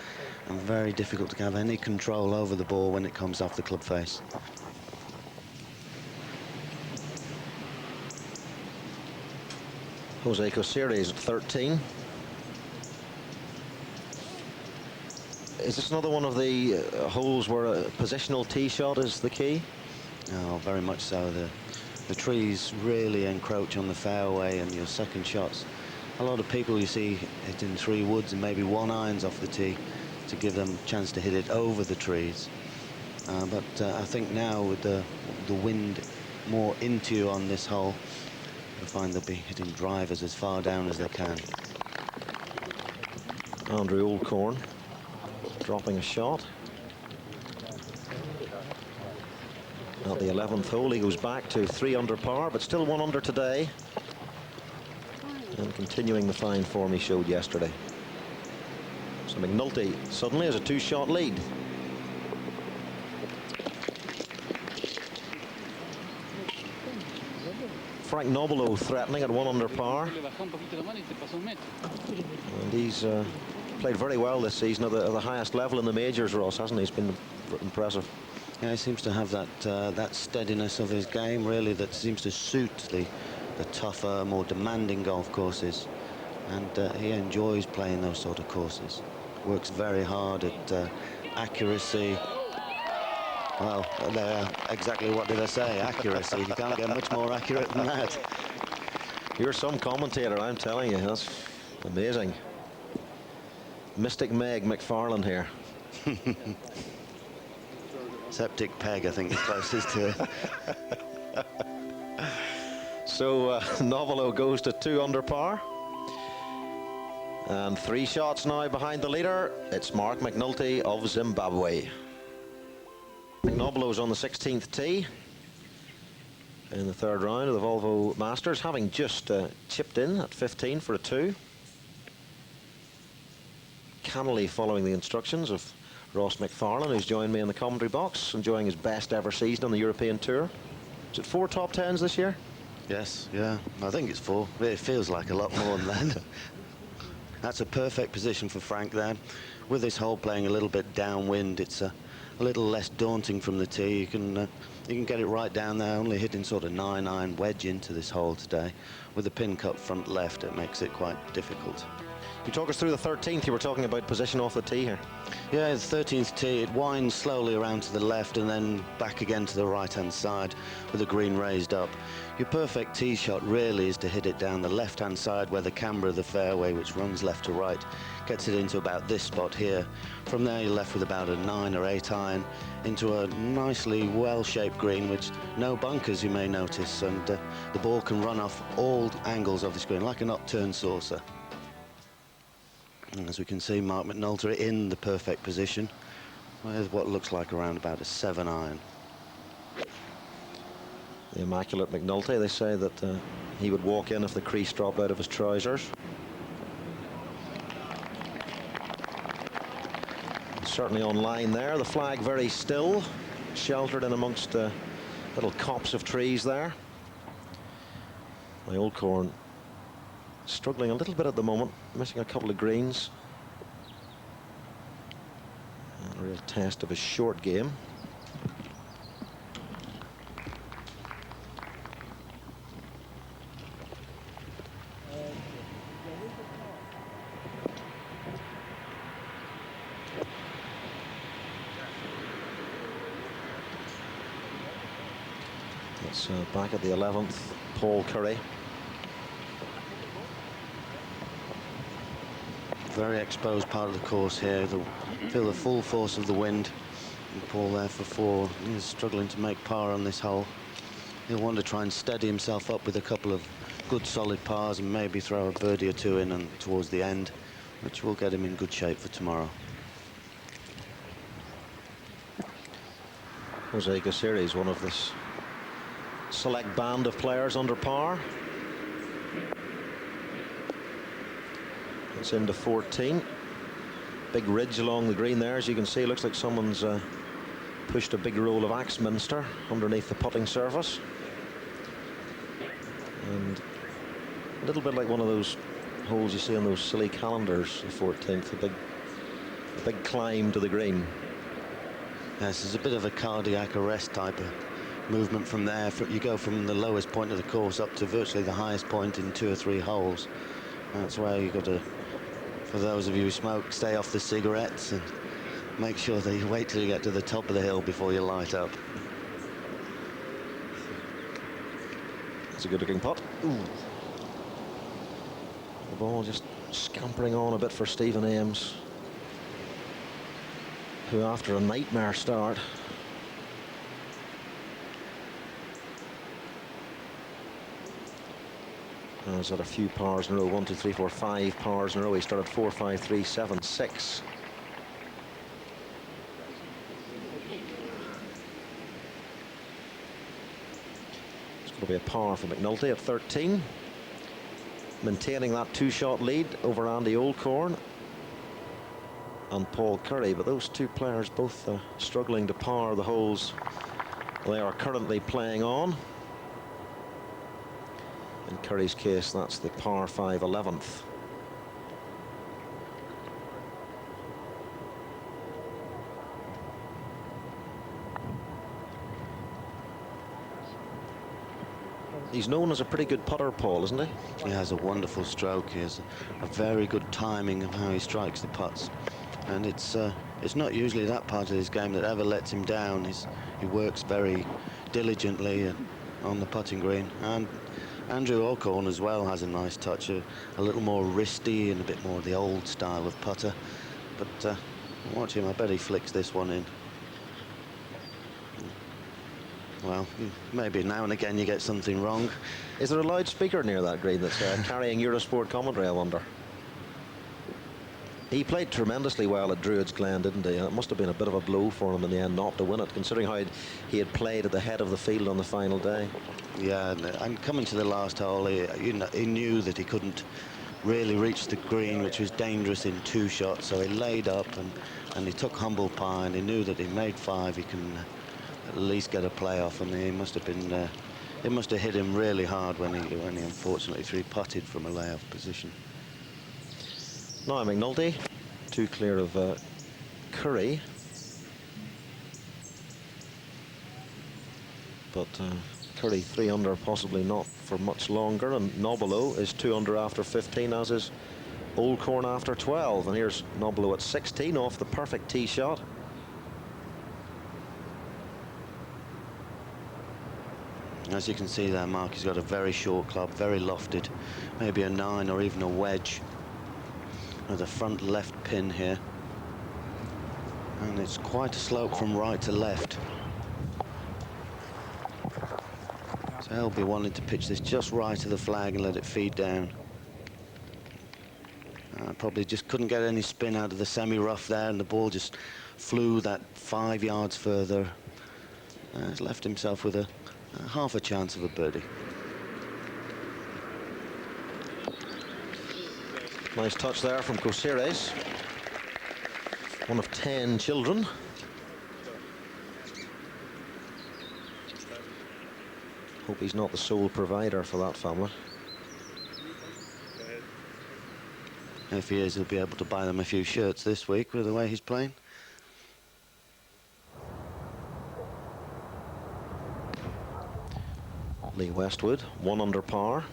Speaker 4: and very difficult to have any control over the ball when it comes off the club face.
Speaker 2: Jose Cosieres at 13. Is this another one of the holes where a positional tee shot is the key?
Speaker 4: Oh, very much so. The trees really encroach on the fairway, and your second shot's A lot of people you see hitting 3 woods and maybe 1 irons off the tee to give them a chance to hit it over the trees. But I think now with the wind more into you on this hole, you'll find they'll be hitting drivers as far down as they can.
Speaker 2: Andrew Oldcorn dropping a shot. At the 11th hole, he goes back to 3 under par, but still 1 under today. And continuing the fine form he showed yesterday. So McNulty suddenly has a 2-shot lead. Frank Nobilo threatening at 1 under par. And he's played very well this season at the highest level in the majors, Ross, hasn't he? He's been impressive.
Speaker 4: Yeah, he seems to have that steadiness of his game, really, that seems to suit the tougher, more demanding golf courses. And he enjoys playing those sort of courses. Works very hard at accuracy. Well, exactly what did I say? Accuracy. You can't get much more accurate than that.
Speaker 2: You're some commentator, I'm telling you. That's amazing. Mystic Meg McFarlane here.
Speaker 4: Septic Peg, I think, is closest to it.
Speaker 2: So Novelo goes to 2 under par. And 3 shots now behind the leader. It's Mark McNulty of Zimbabwe. McNobelo's on the 16th tee in the 3rd round of the Volvo Masters, having just chipped in at 15 for a 2. Cannily following the instructions of Ross McFarlane, who's joined me in the commentary box, enjoying his best ever season on the European Tour. Is it 4 top 10s this year?
Speaker 4: Yes, yeah, I think it's 4. It feels like a lot more than that. That's a perfect position for Frank there. With this hole playing a little bit downwind, it's a little less daunting from the tee. You can get it right down there, only hitting sort of 9-iron wedge into this hole today. With the pin cut front left, it makes it quite difficult.
Speaker 2: You talk us through the 13th. You were talking about position off the tee here.
Speaker 4: Yeah, the 13th tee, it winds slowly around to the left and then back again to the right-hand side with the green raised up. Your perfect tee shot really is to hit it down the left-hand side where the camber of the fairway, which runs left to right, gets it into about this spot here. From there, you're left with about a 9 or 8 iron into a nicely well-shaped green, which no bunkers, you may notice, and the ball can run off all angles of the screen like an upturned saucer. And as we can see, Mark McNulty in the perfect position with what looks like around about a 7 iron.
Speaker 2: The immaculate McNulty, they say that he would walk in if the crease dropped out of his trousers. Certainly on line there. The flag very still, sheltered in amongst little copse of trees there. The Oldcorn struggling a little bit at the moment, missing a couple of greens. A real test of his short game. It's back at the 11th, Paul Curry.
Speaker 4: Very exposed part of the course here. Feel the full force of the wind. And Paul there for 4. He's struggling to make par on this hole. He'll want to try and steady himself up with a couple of good solid pars and maybe throw a birdie or 2 in and towards the end, which will get him in good shape for tomorrow.
Speaker 2: Jose Gosiri is one of this select band of players under par. It's into 14. Big ridge along the green there, as you can see. Looks like someone's pushed a big roll of Axminster underneath the putting surface. And a little bit like one of those holes you see on those silly calendars, the 14th, a big climb to the green.
Speaker 4: Yes, there's a bit of a cardiac arrest type of movement from there. You go from the lowest point of the course up to virtually the highest point in 2 or 3 holes. That's where you've got to, for those of you who smoke, stay off the cigarettes and make sure that you wait till you get to the top of the hill before you light up.
Speaker 2: It's a good looking putt. Ooh. ball just scampering on a bit for Stephen Ames, who after a nightmare start has had a few pars in a row. 1, 2, 3, 4, 5 pars in a row. He started 4, 5, 3, 7, 6. It's going to be a par for McNulty at 13, maintaining that 2-shot lead over Andy Oldcorn and Paul Curry. But those two players both struggling to par the holes they are currently playing on. In Curry's case, that's the par 5 11th. He's known as a pretty good putter, Paul, isn't he?
Speaker 4: He has a wonderful stroke. He has a very good timing of how he strikes the putts. And it's not usually that part of his game that ever lets him down. He works very diligently on the putting green. And Andrew Oldcorn as well has a nice touch, a little more wristy and a bit more of the old style of putter. But watch him, I bet he flicks this one in. Well, maybe now and again you get something wrong.
Speaker 2: Is there a loudspeaker near that green that's carrying Eurosport commentary, I wonder? He played tremendously well at Druids Glen, didn't he? It must have been a bit of a blow for him in the end not to win it, considering how he had played at the head of the field on the final day. Yeah,
Speaker 4: and coming to the last hole, he knew that he couldn't really reach the green, which was dangerous in 2 shots, so he laid up and he took humble pie, and he knew that he made 5, he can at least get a playoff, and he must have been, it must have hit him really hard when he unfortunately 3-putted from a layoff position.
Speaker 2: Now McNulty, 2 clear of Curry. But Curry 3 under, possibly not for much longer. And Nobilo is 2 under after 15, as is Oldcorn after 12. And here's Nobilo at 16 off the perfect tee shot.
Speaker 4: As you can see there, Mark, he's got a very short club, very lofted, maybe a 9 or even a wedge. With a front left pin here, and it's quite a slope from right to left, so he'll be wanting to pitch this just right of the flag and let it feed down. Probably just couldn't get any spin out of the semi-rough there, and the ball just flew that 5 yards further. He's left himself with a half a chance of a birdie.
Speaker 2: Nice touch there from Cosires, one of 10 children. Hope he's not the sole provider for that family.
Speaker 4: If he is, he'll be able to buy them a few shirts this week with the way he's playing.
Speaker 2: Lee Westwood, 1 under par.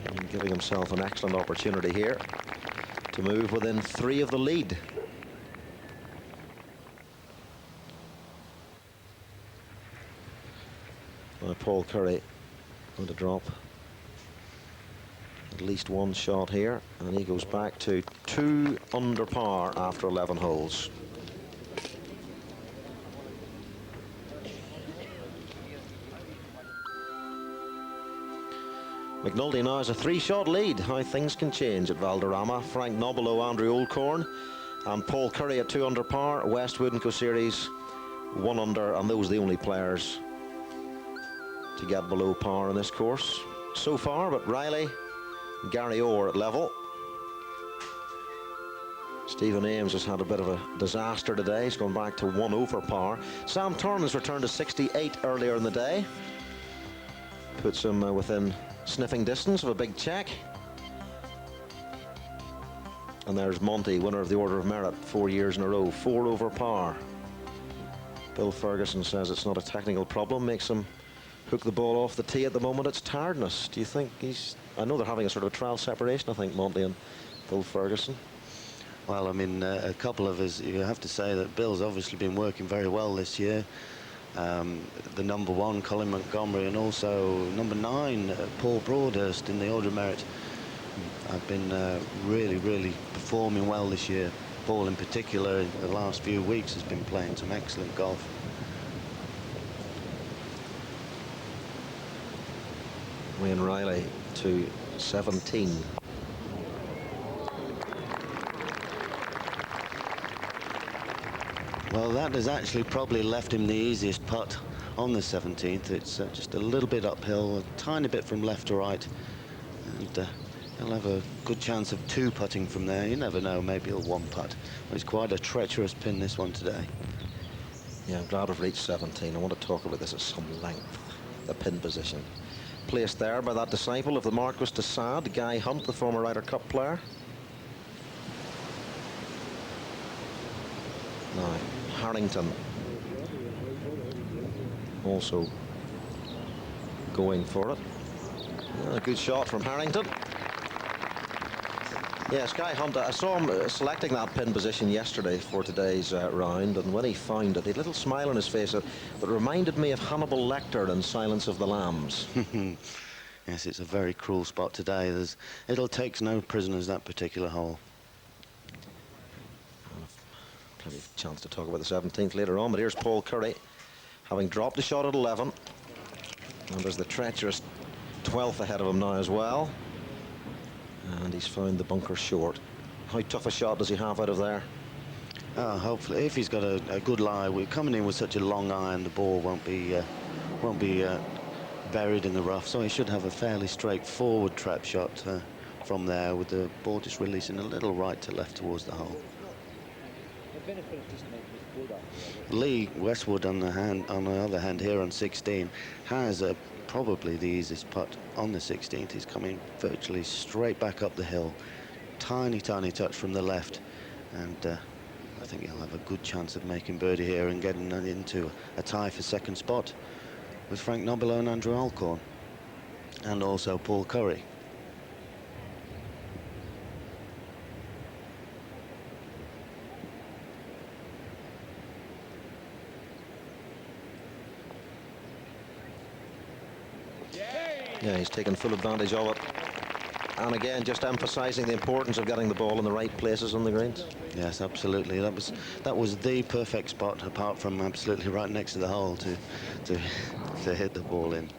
Speaker 2: And giving himself an excellent opportunity here to move within 3 of the lead. Now Paul Curry going to drop at least 1 shot here, and he goes back to 2 under par after 11 holes. McNulty now has a 3-shot lead. How things can change at Valderrama. Frank Nobilo, Andrew Oldcorn, and Paul Curry at 2 under par. Westwood and Cosires 1 under, and those are the only players to get below par in this course so far. But Riley and Gary Orr at level. Stephen Ames has had a bit of a disaster today. He's gone back to 1 over par. Sam Torrance returned to 68 earlier in the day. Puts him within sniffing distance of a big check. And there's Monty, winner of the Order of Merit 4 years in a row, 4 over par. Bill Ferguson says it's not a technical problem, makes him hook the ball off the tee at the moment. It's tiredness. Do you think he's... I know they're having a sort of a trial separation, I think, Monty and Bill Ferguson.
Speaker 4: Well, I mean, a couple of us, you have to say that Bill's obviously been working very well this year. the number 1, Colin Montgomery, and also number 9, Paul Broadhurst, in the Order of Merit. I've been really performing well this year. Paul in particular, in the last few weeks, has been playing some excellent golf.
Speaker 6: Wayne Riley to 17.
Speaker 4: Well, that has actually probably left him the easiest putt on the 17th. It's just a little bit uphill, a tiny bit from left to right, and he'll have a good chance of 2 putting from there. You never know, maybe he'll 1 putt. It's quite a treacherous pin, this one today.
Speaker 6: Yeah, I'm glad I've reached 17. I want to talk about this at some length, the pin position. Placed there by that disciple of the Marquis de Sade, Guy Hunt, the former Ryder Cup player. Now, Harrington also going for it. A good shot from Harrington. Yes, Guy Hunt, I saw him selecting that pin position yesterday for today's round, and when he found it, he had a little smile on his face that reminded me of Hannibal Lecter in Silence of the Lambs.
Speaker 4: Yes, it's a very cruel spot today. It'll take no prisoners, that particular hole.
Speaker 6: Plenty of chance to talk about the 17th later on, but here's Paul Curry, having dropped a shot at 11. And there's the treacherous 12th ahead of him now as well. And he's found the bunker short. How tough a shot does he have out of there?
Speaker 4: Hopefully, if he's got a good lie, we're coming in with such a long iron, the ball won't be buried in the rough, so he should have a fairly straightforward trap shot from there, with the ball just releasing a little right to left towards the hole. Lee Westwood, on the other hand, here on 16, has probably the easiest putt on the 16th. He's coming virtually straight back up the hill, tiny touch from the left, and I think he'll have a good chance of making birdie here and getting into a tie for second spot with Frank Nobilo and Andrew Alcorn, and also Paul Curry.
Speaker 6: Yeah, he's taken full advantage of it. And again, just emphasizing the importance of getting the ball in the right places on the greens.
Speaker 4: Yes, absolutely. That was the perfect spot, apart from absolutely right next to the hole, to hit the ball in.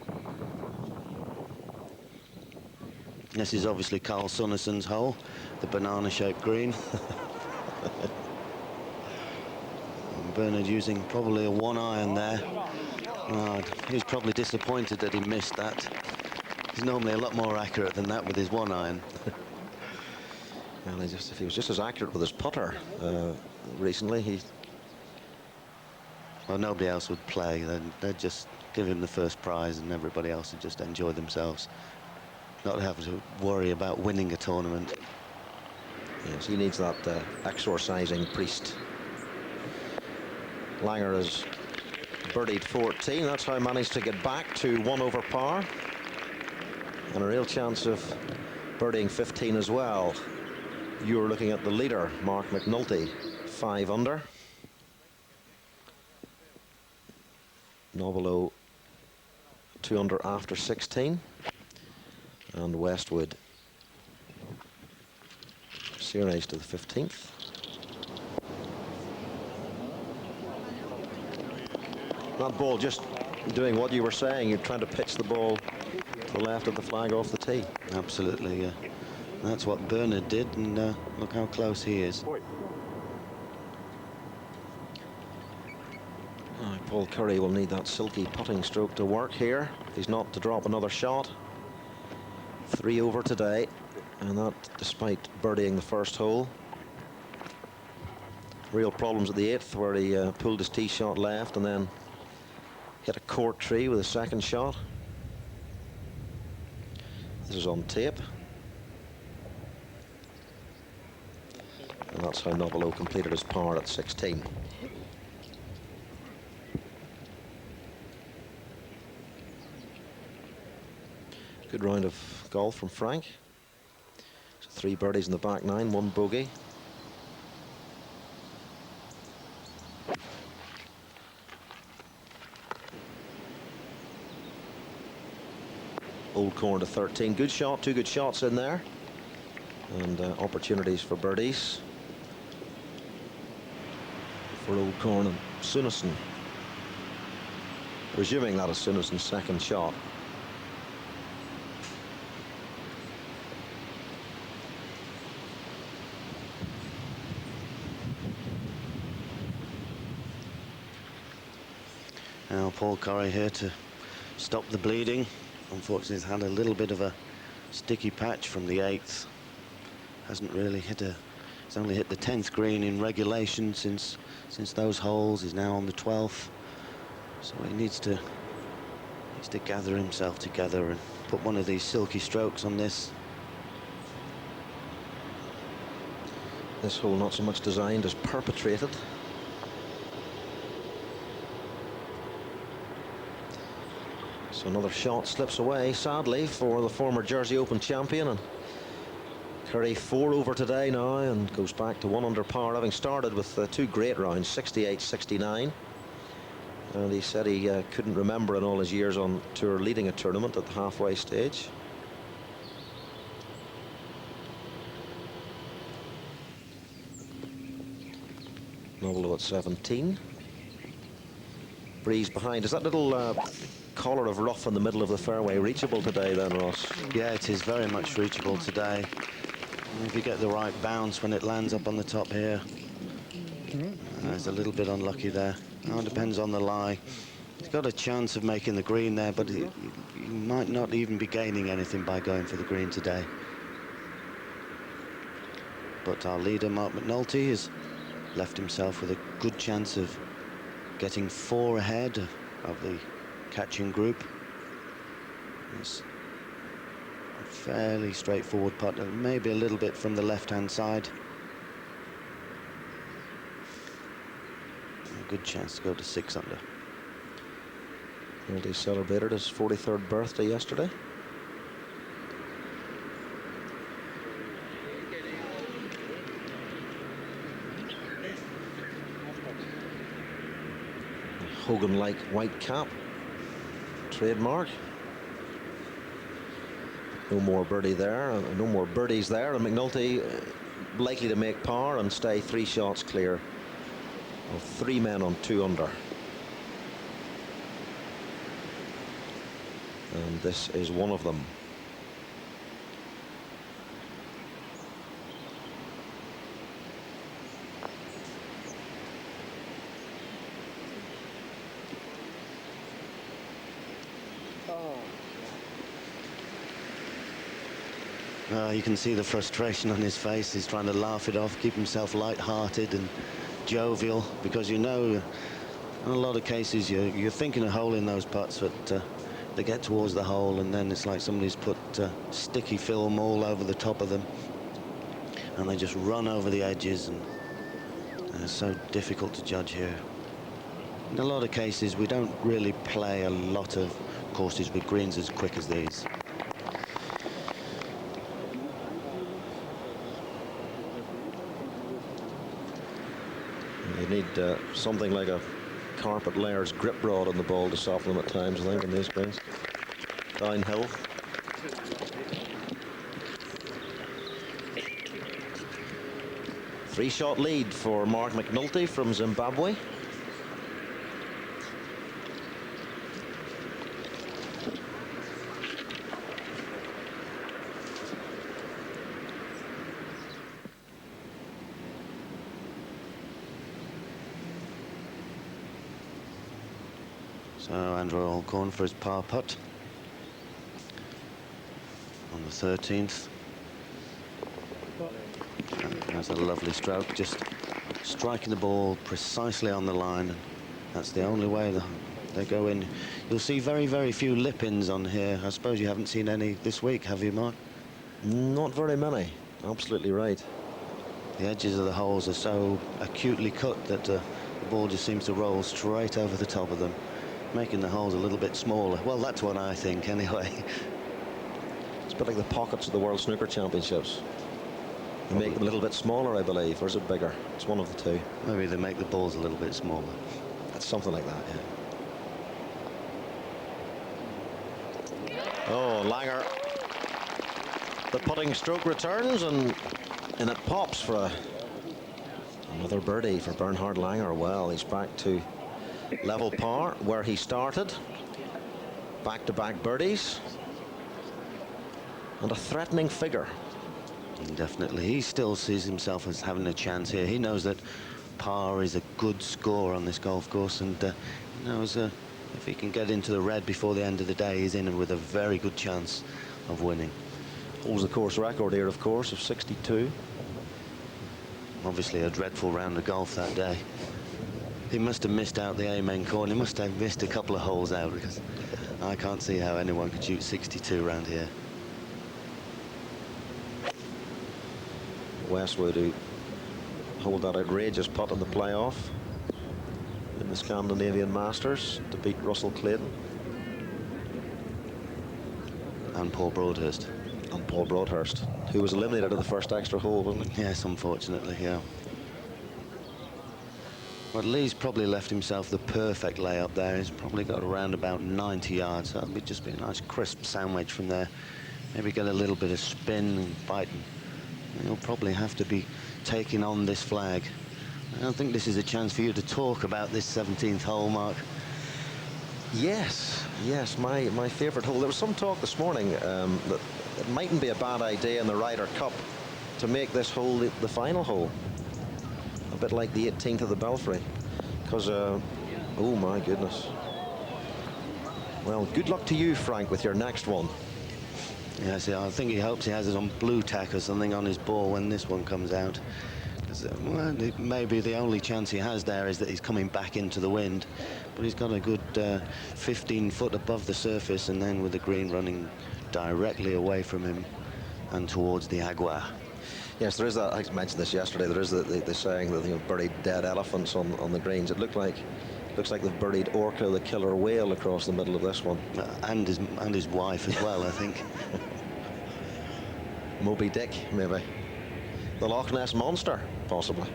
Speaker 4: This is obviously Carl Sunnison's hole, the banana-shaped green. Bernard using probably a 1-iron there. He was probably disappointed that he missed that. He's normally a lot more accurate than that with his 1-iron.
Speaker 6: Well, if he was just as accurate with his putter recently,
Speaker 4: well, nobody else would play. They'd just give him the first prize, and everybody else would just enjoy themselves, not have to worry about winning a tournament.
Speaker 6: Yes, he needs that exorcising priest. Langer has birdied 14. That's how he managed to get back to 1 over par. And a real chance of birdieing 15 as well. You're looking at the leader, Mark McNulty, 5 under. Nobilo 2 under after 16. And Westwood series to the 15th. That ball just doing what you were saying. You're trying to pitch the ball to the left of the flag off the tee.
Speaker 4: Absolutely, yeah. That's what Bernard did, and look how close he is.
Speaker 6: Paul Curry will need that silky putting stroke to work here, if he's not to drop another shot. 3 over today, and that despite birdieing the first hole. Real problems at the 8th, where he pulled his tee shot left and then hit a court tree with a second shot. This is on tape. And that's how Nobilo completed his par at 16. Good round of golf from Frank. So 3 birdies in the back 9, 1 bogey. Old Corn to 13. Good shot, 2 good shots in there. And opportunities for birdies for Old Corn and Sunison. Presuming that is Sunison's second shot.
Speaker 4: Now Paul Curry here to stop the bleeding. Unfortunately, he's had a little bit of a sticky patch from the 8th. Hasn't really hit a... He's only hit the 10th green in regulation since those holes. He's now on the 12th. So he needs to gather himself together and put one of these silky strokes on this.
Speaker 6: This hole not so much designed as perpetrated. So another shot slips away, sadly, for the former Jersey Open champion. And Curry 4 over today now and goes back to 1 under par, having started with 2 great rounds, 68-69. And he said he couldn't remember in all his years on tour leading a tournament at the halfway stage. Noble at 17. Breeze behind. Is that little collar of rough in the middle of the fairway reachable today then, Ross?
Speaker 4: Yeah, it is very much reachable today. If you get the right bounce when it lands up on the top here. It's a little bit unlucky there. Now it depends on the lie. He's got a chance of making the green there, but he might not even be gaining anything by going for the green today. But our leader, Mark McNulty, has left himself with a good chance of getting 4 ahead of the catching group. It's a fairly straightforward putt, maybe a little bit from the left-hand side. A good chance to go to 6 under.
Speaker 6: And he celebrated his 43rd birthday yesterday. Hogan-like white cap, trademark. No more birdie there, no more birdies there, and McNulty likely to make par and stay 3 shots clear of 3 men on 2 under. And this is one of them.
Speaker 4: You can see the frustration on his face. He's trying to laugh it off, keep himself light-hearted and jovial, because you know, in a lot of cases, you're thinking a hole in those putts, but they get towards the hole, and then it's like somebody's put sticky film all over the top of them, and they just run over the edges, and it's so difficult to judge here. In a lot of cases, we don't really play a lot of courses with greens as quick as these.
Speaker 6: You need something like a carpet layer's grip rod on the ball to soften them at times, I think, in these greens. Downhill. Three-shot lead for Mark McNulty from Zimbabwe.
Speaker 4: So Andrew Alcorn for his par putt on the 13th. That's a lovely stroke, just striking the ball precisely on the line. And that's the only way they go in. You'll see very, very few lip-ins on here. I suppose you haven't seen any this week, have you, Mark?
Speaker 6: Not very many. Absolutely right.
Speaker 4: The edges of the holes are so acutely cut that the ball just seems to roll straight over the top of them, making the holes a little bit smaller. Well, that's what I think, anyway.
Speaker 6: It's a bit like the pockets of the World Snooker Championships. They make them a little bit smaller, I believe, or is it bigger? It's one of the two.
Speaker 4: Maybe they make the balls a little bit smaller.
Speaker 6: That's something like that, yeah. Oh, Langer. The putting stroke returns, and it pops for another birdie for Bernhard Langer. Well, he's back to level par where he started. Back-to-back birdies. And a threatening figure.
Speaker 4: Definitely. He still sees himself as having a chance here. He knows that par is a good score on this golf course, and he knows if he can get into the red before the end of the day, he's in with a very good chance of winning.
Speaker 6: Holds the course record here, of course, of 62.
Speaker 4: Obviously a dreadful round of golf that day. He must have missed out the Amen corner. He must have missed a couple of holes out, because I can't see how anyone could shoot 62 around here.
Speaker 6: Westwood, who hold that outrageous putt in the playoff in the Scandinavian Masters to beat Russell Clayton.
Speaker 4: And Paul Broadhurst.
Speaker 6: And Paul Broadhurst, who was eliminated at the first extra hole, wasn't he?
Speaker 4: Yes, unfortunately, yeah. Well, Lee's probably left himself the perfect layup there. He's probably got around about 90 yards. So that'll just be a nice crisp sandwich from there. Maybe get a little bit of spin and biting. He'll probably have to be taking on this flag. I don't think this is a chance for you to talk about this 17th hole, Mark.
Speaker 6: Yes, my favourite hole. There was some talk this morning that it mightn't be a bad idea in the Ryder Cup to make this hole the final hole. A bit like the 18th of the Belfry. Because, oh my goodness. Well, good luck to you, Frank, with your next one.
Speaker 4: Yeah, see, I think he hopes he has it on blue tack or something on his ball when this one comes out. Well, maybe the only chance he has there is that he's coming back into the wind, but he's got a good 15 foot above the surface, and then with the green running directly away from him and towards the agua.
Speaker 6: Yes, there is that. I mentioned this yesterday. There is the saying that, you know, buried dead elephants on the greens. It looks like they've buried Orca, the killer whale, across the middle of this one,
Speaker 4: and his wife as well, I think.
Speaker 6: Moby Dick, maybe. The Loch Ness Monster, possibly.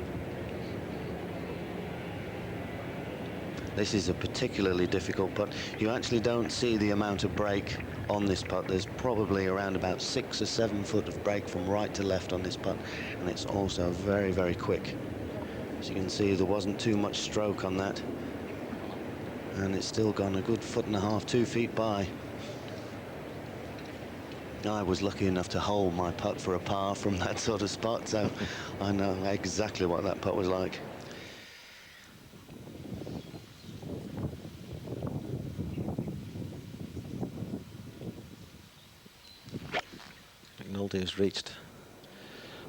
Speaker 4: This is a particularly difficult putt. You actually don't see the amount of break on this putt. There's probably around about 6 or 7 foot of break from right to left on this putt, and it's also very, very quick. As you can see, there wasn't too much stroke on that, and it's still gone a good 1.5 feet, 2 feet by. I was lucky enough to hold my putt for a par from that sort of spot, so I know exactly what that putt was like.
Speaker 6: McNulty has reached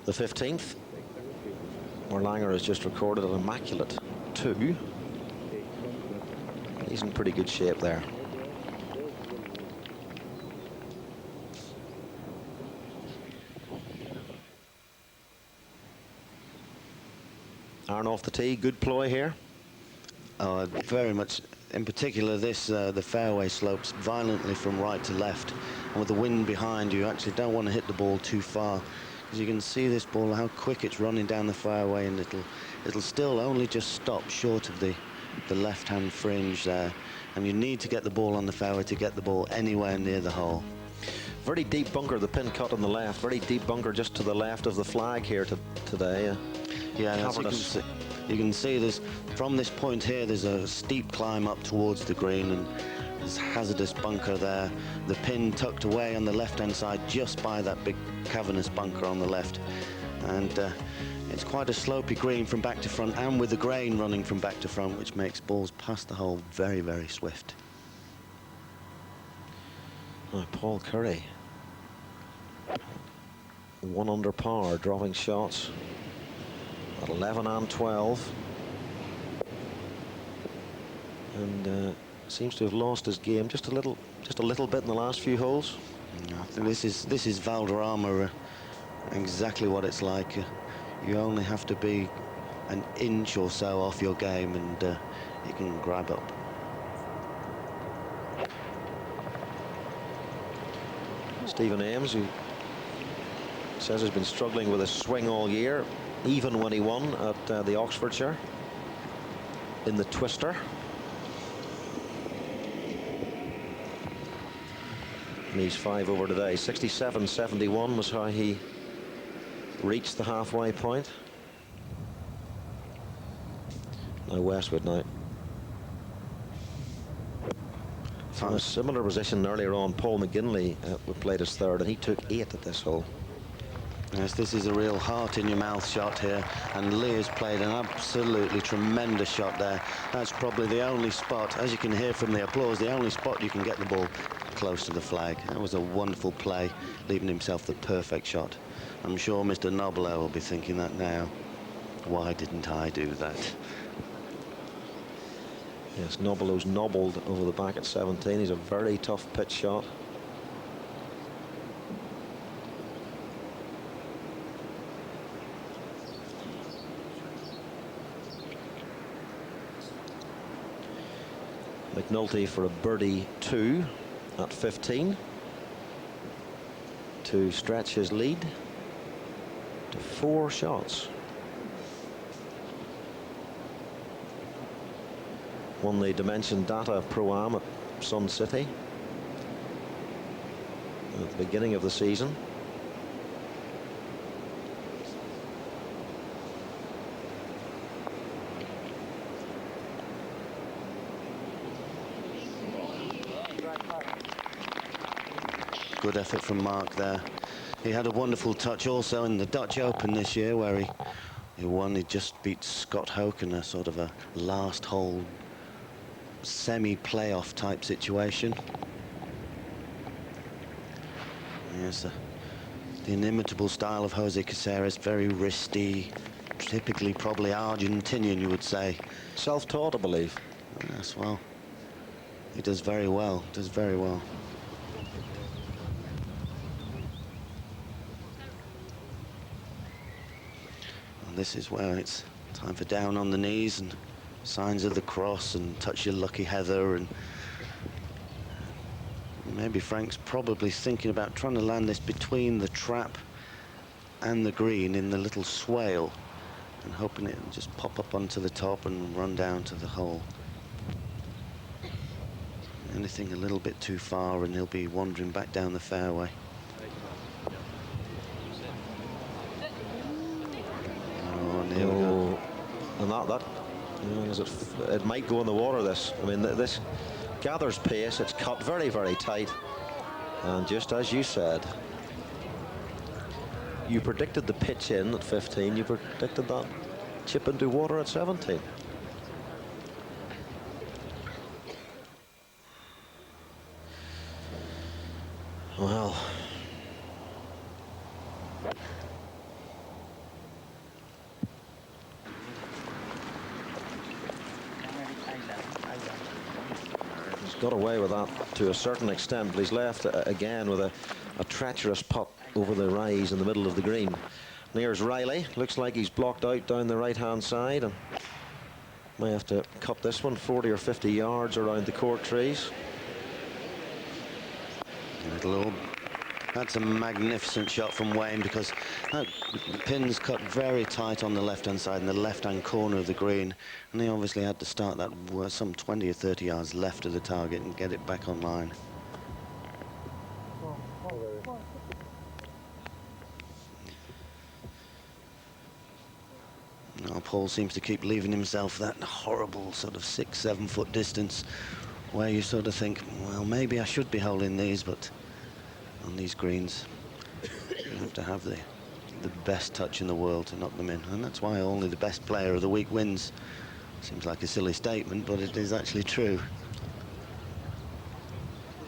Speaker 6: the 15th, where Langer has just recorded an immaculate 2. He's in pretty good shape there. Iron off the tee, good ploy here.
Speaker 4: Oh, very much. In particular, this the fairway slopes violently from right to left, and with the wind behind you, actually don't want to hit the ball too far, because you can see this ball, how quick it's running down the fairway, and it'll still only just stop short of the left-hand fringe there, and you need to get the ball on the fairway to get the ball anywhere near the hole.
Speaker 6: Very deep bunker, the pin cut on the left. Very deep bunker just to the left of the flag here today.
Speaker 4: Yeah, as you can see there's, from this point here, there's a steep climb up towards the green, and there's hazardous bunker there. The pin tucked away on the left-hand side just by that big cavernous bunker on the left. And it's quite a slopey green from back to front, and with the grain running from back to front, which makes balls past the hole very, very swift.
Speaker 6: Oh, Paul Curry. 1 under par, dropping shots at 11 and 12. And seems to have lost his game just a little bit in the last few holes.
Speaker 4: I think this is Valderrama, exactly what it's like. You only have to be an inch or so off your game, and you can grab up.
Speaker 6: Stephen Ames, who says he's been struggling with his swing all year, even when he won at the Oxfordshire in the Twister. And he's 5 over today. 67.71 was how he reached the halfway point. Now Westwood now. From a similar position earlier on, Paul McGinley played his third, and he took 8 at this hole.
Speaker 4: Yes, this is a real heart-in-your-mouth shot here, and Lee has played an absolutely tremendous shot there. That's probably the only spot, as you can hear from the applause, the only spot you can get the ball close to the flag. That was a wonderful play, leaving himself the perfect shot. I'm sure Mr. Nobler will be thinking that now. Why didn't I do that?
Speaker 6: Yes, Noble's nobbled over the back at 17. He's a very tough pitch shot. McNulty for a birdie 2 at 15 to stretch his lead to 4 shots. Won the Dimension Data Pro-Am at Sun City at the beginning of the season.
Speaker 4: Good effort from Mark there. He had a wonderful touch also in the Dutch Open this year, where he won. He just beat Scott Hoke in a sort of a last hole semi-playoff type situation. Yes, the inimitable style of Jose Caceres, very wristy, typically probably Argentinian, you would say.
Speaker 6: Self-taught, I believe.
Speaker 4: Yes, well, he does very well, does very well. And this is where it's time for down on the knees and signs of the cross and touch your lucky heather, and maybe Frank's probably thinking about trying to land this between the trap and the green in the little swale and hoping it will just pop up onto the top and run down to the hole. Anything a little bit too far and he'll be wandering back down the fairway. Oh, and here we go.
Speaker 6: And that it might go in the water, this. I mean, this gathers pace. It's cut very, very tight. And just as you said, you predicted the pitch in at 15. You predicted that chip into water at 17. Well, he's got away with that to a certain extent, but he's left again with a treacherous putt over the rise in the middle of the green. Here's Riley. Looks like he's blocked out down the right-hand side, and may have to cut this one 40 or 50 yards around the court trees.
Speaker 4: That's a magnificent shot from Wayne, because that pin's cut very tight on the left-hand side in the left-hand corner of the green, and he obviously had to start that some 20 or 30 yards left of the target and get it back online. Now Paul seems to keep leaving himself that horrible sort of 6-7 foot distance where you sort of think, well, maybe I should be holding these, but on these greens you have to have the best touch in the world to knock them in, and that's why only the best player of the week wins. Seems like a silly statement, but it is actually true.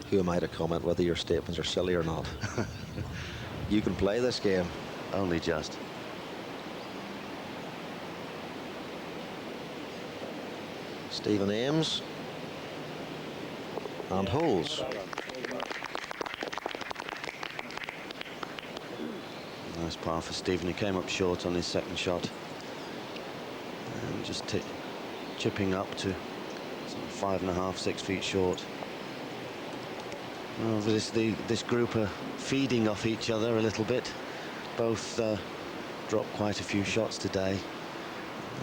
Speaker 6: Who am I to comment whether your statements are silly or not? You can play this game.
Speaker 4: Only just.
Speaker 6: Stephen Ames and holes.
Speaker 4: Nice par for Stephen. He came up short on his second shot, and just chipping up to 5.5, 6 feet short. Well, this group are feeding off each other a little bit. Both dropped quite a few shots today.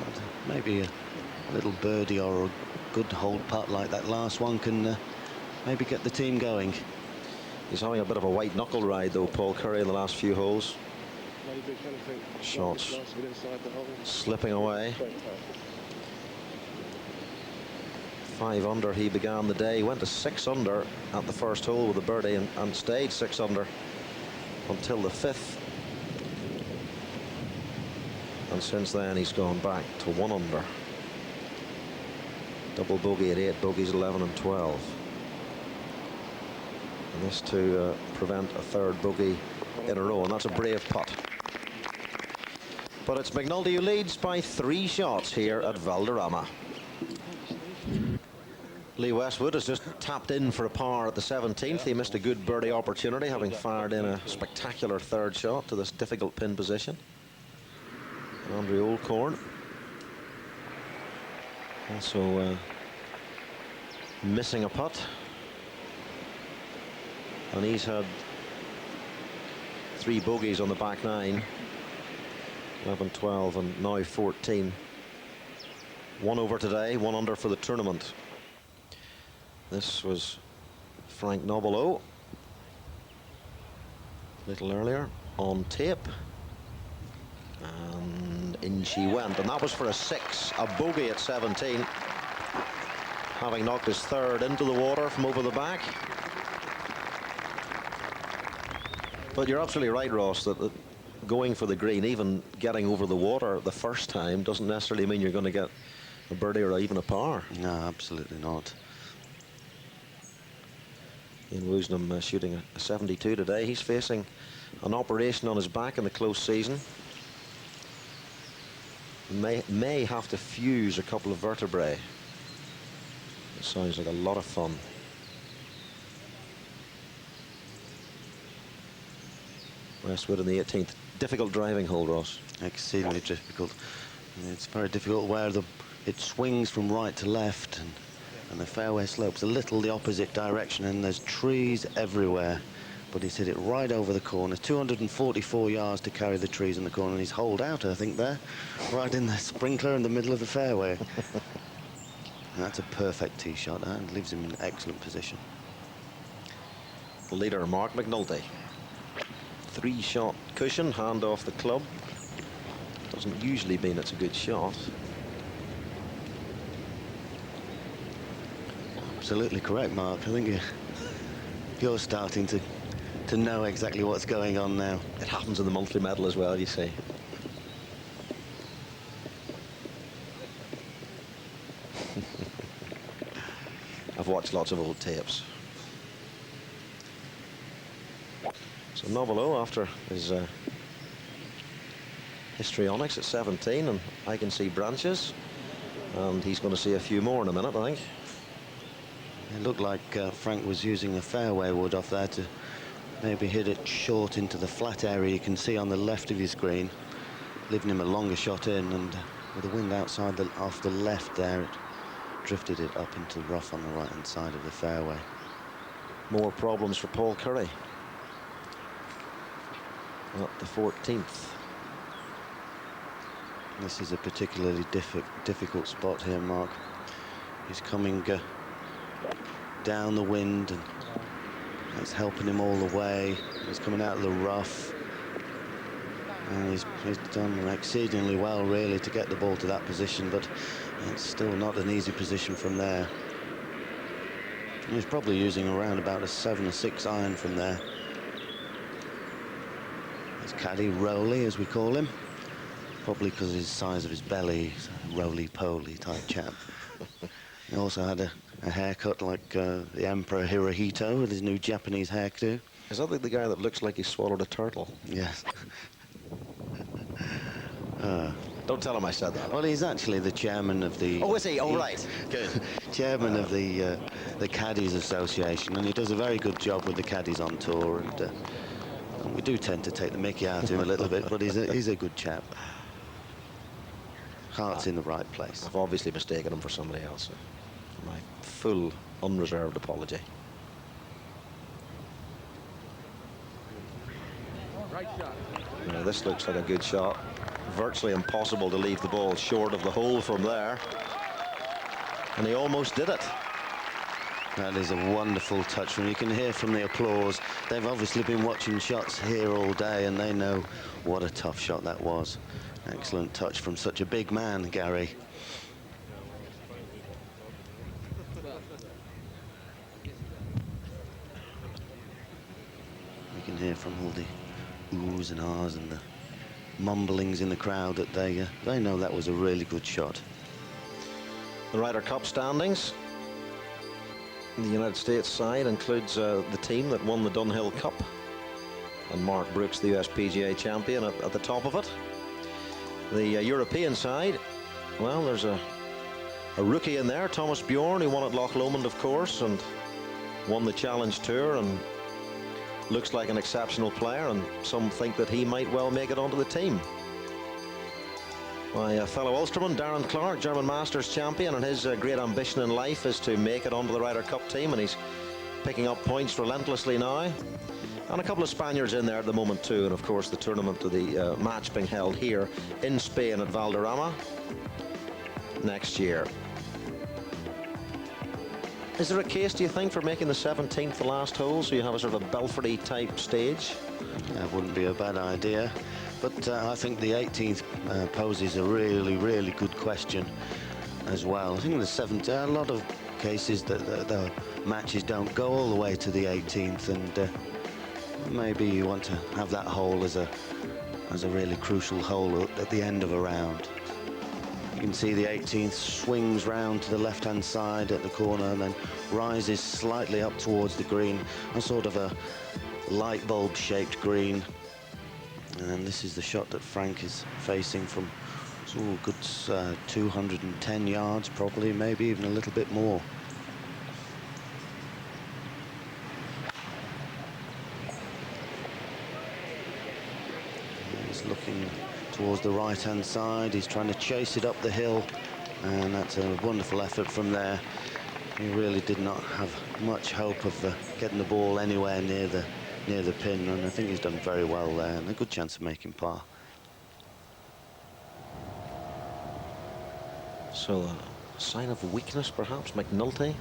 Speaker 4: And maybe a little birdie or a good hold putt like that last one can maybe get the team going.
Speaker 6: He's having a bit of a white knuckle ride though, Paul Curry, in the last few holes. Shots slipping away. 5 under he began the day. He went to 6 under at the first hole with a birdie and stayed 6 under until the 5th. And since then he's gone back to 1 under. Double bogey at 8, bogeys 11 and 12. And this to prevent a 3rd bogey in a row, and that's a brave putt. But it's McNulty who leads by 3 shots here at Valderrama. Lee Westwood has just tapped in for a par at the 17th. He missed a good birdie opportunity, having fired in a spectacular 3rd shot to this difficult pin position. Andrew Olcorn also missing a putt, and he's had 3 bogeys on the back 9, 11, 12 and now 14. 1 over today, 1 under for the tournament. This was Frank Nobilo a little earlier on tape, and in she went, and that was for a 6, a bogey at 17, having knocked his 3rd into the water from over the back. But you're absolutely right, Ross, that going for the green, even getting over the water the first time, doesn't necessarily mean you're going to get a birdie or even a par.
Speaker 4: No, absolutely not.
Speaker 6: Ian Woosnam shooting a 72 today. He's facing an operation on his back in the close season. May have to fuse a couple of vertebrae. It sounds like a lot of fun. Westwood in the 18th. Difficult driving hole, Ross.
Speaker 4: Exceedingly difficult. It's very difficult where it swings from right to left, and the fairway slopes a little the opposite direction, and there's trees everywhere. But he's hit it right over the corner. 244 yards to carry the trees in the corner, and he's holed out, I think, there, right in the sprinkler in the middle of the fairway. And that's a perfect tee shot, and leaves him in excellent position.
Speaker 6: The leader, Mark McNulty. 3-shot cushion, hand off the club. Doesn't usually mean it's a good shot.
Speaker 4: Absolutely correct, Mark. I think you're starting to know exactly what's going on now.
Speaker 6: It happens in the monthly medal as well, you see. I've watched lots of old tapes. So Nobilo, after his histrionics at 17, and I can see branches, and he's going to see a few more in a minute, I think.
Speaker 4: It looked like Frank was using a fairway wood off there to maybe hit it short into the flat area you can see on the left of his green, leaving him a longer shot in, and with the wind outside off the left there, it drifted it up into the rough on the right-hand side of the fairway.
Speaker 6: More problems for Paul Curry at the 14th.
Speaker 4: This is a particularly difficult spot here, Mark. He's coming down the wind, and that's helping him all the way. He's coming out of the rough, and he's done exceedingly well, really, to get the ball to that position, but it's still not an easy position from there. And he's probably using around about a 7 or 6 iron from there. It's caddy Rowley, as we call him, probably because of his size of his belly. He's a roly-poly type chap. He also had a haircut like the Emperor Hirohito with his new Japanese hairdo.
Speaker 6: Is that like the guy that looks like he swallowed a turtle?
Speaker 4: Yes.
Speaker 6: Don't tell him I said that.
Speaker 4: Well, he's actually the chairman of the...
Speaker 6: Oh, is he? Oh, right. Good.
Speaker 4: Chairman of the Caddies Association, and he does a very good job with the caddies on tour, and we do tend to take the mickey out of him a little bit, but he's a good chap. Heart's in the right place.
Speaker 6: I've obviously mistaken him for somebody else. My full, unreserved apology.
Speaker 3: Right shot.
Speaker 6: Now, this looks like a good shot. Virtually impossible to leave the ball short of the hole from there. And he almost did it.
Speaker 4: That is a wonderful touch from, you can hear from the applause. They've obviously been watching shots here all day and they know what a tough shot that was. Excellent touch from such a big man, Gary. You can hear from all the oohs and ahs and the mumblings in the crowd that they know that was a really good shot.
Speaker 6: The Ryder Cup standings. The United States side includes the team that won the Dunhill Cup, and Mark Brooks, the US PGA champion, at the top of it. The European side, well, there's a rookie in there, Thomas Bjorn, who won at Loch Lomond, of course, and won the Challenge Tour, and looks like an exceptional player, and some think that he might well make it onto the team. My fellow Ulsterman, Darren Clark, German Masters champion, and his great ambition in life is to make it onto the Ryder Cup team, and he's picking up points relentlessly now. And a couple of Spaniards in there at the moment too, and of course the tournament, the match being held here in Spain at Valderrama next year. Is there a case, do you think, for making the 17th the last hole, so you have a sort of a Belfry type stage?
Speaker 4: That wouldn't be a bad idea. But I think the 18th poses a really, really good question as well. I think the 7th, a lot of cases that the matches don't go all the way to the 18th, and maybe you want to have that hole as a really crucial hole at the end of a round. You can see the 18th swings round to the left-hand side at the corner and then rises slightly up towards the green, a sort of a light bulb shaped green. And this is the shot that Frank is facing from a good 210 yards, probably, maybe even a little bit more. He's looking towards the right-hand side. He's trying to chase it up the hill, and that's a wonderful effort from there. He really did not have much hope of getting the ball anywhere near the pin, and I think he's done very well there, and a good chance of making par.
Speaker 6: So a sign of weakness, perhaps. McNulty